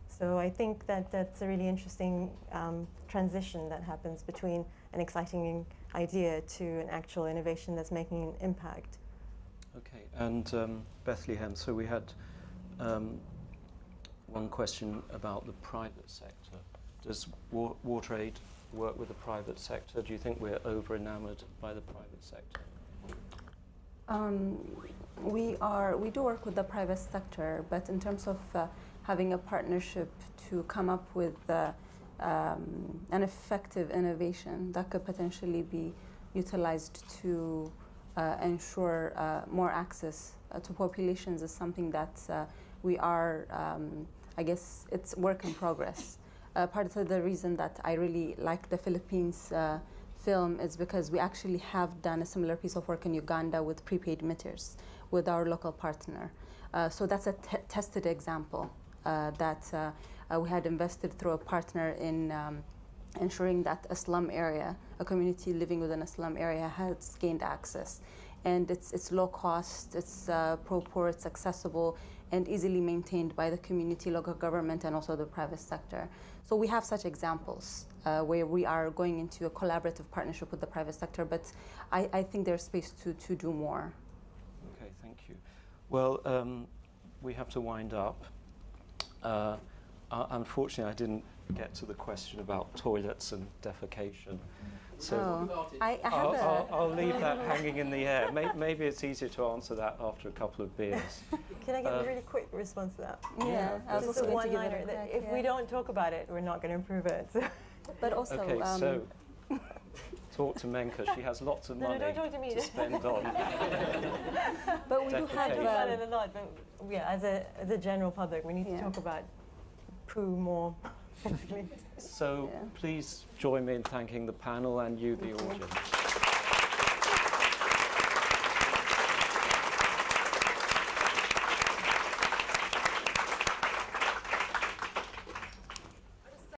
So I think that that's a really interesting transition that happens between an exciting idea to an actual innovation that's making an impact. Okay, and Bethlehem, so we had one question about the private sector. Does WarTrade work with the private sector? Do you think we're over-enamored by the private sector? We do work with the private sector, but in terms of having a partnership to come up with an effective innovation that could potentially be utilized to ensure more access to populations is something that we are, I guess, it's work in progress. Part of the reason that I really like the Philippines film is because we actually have done a similar piece of work in Uganda with prepaid meters with our local partner. So that's a tested example that we had invested through a partner in ensuring that a slum area, a community living within a slum area has gained access. And it's low cost, it's pro-poor, it's accessible, and easily maintained by the community, local government, and also the private sector. So we have such examples where we are going into a collaborative partnership with the private sector, but I think there's space to do more. Okay, thank you. Well, we have to wind up. Unfortunately, I didn't get to the question about toilets and defecation. So I'll leave that hanging in the air. Maybe it's easier to answer that after a couple of beers. Can I give a really quick response to that? Yeah, just a one-liner. If we don't talk about it, we're not going to improve it. But also, okay, so talk to Menka. She has lots of money don't talk to me. to spend on. But we do have about it a lot. But yeah, as a general public, we need to talk about poo more. So please join me in thanking the panel and you, the audience.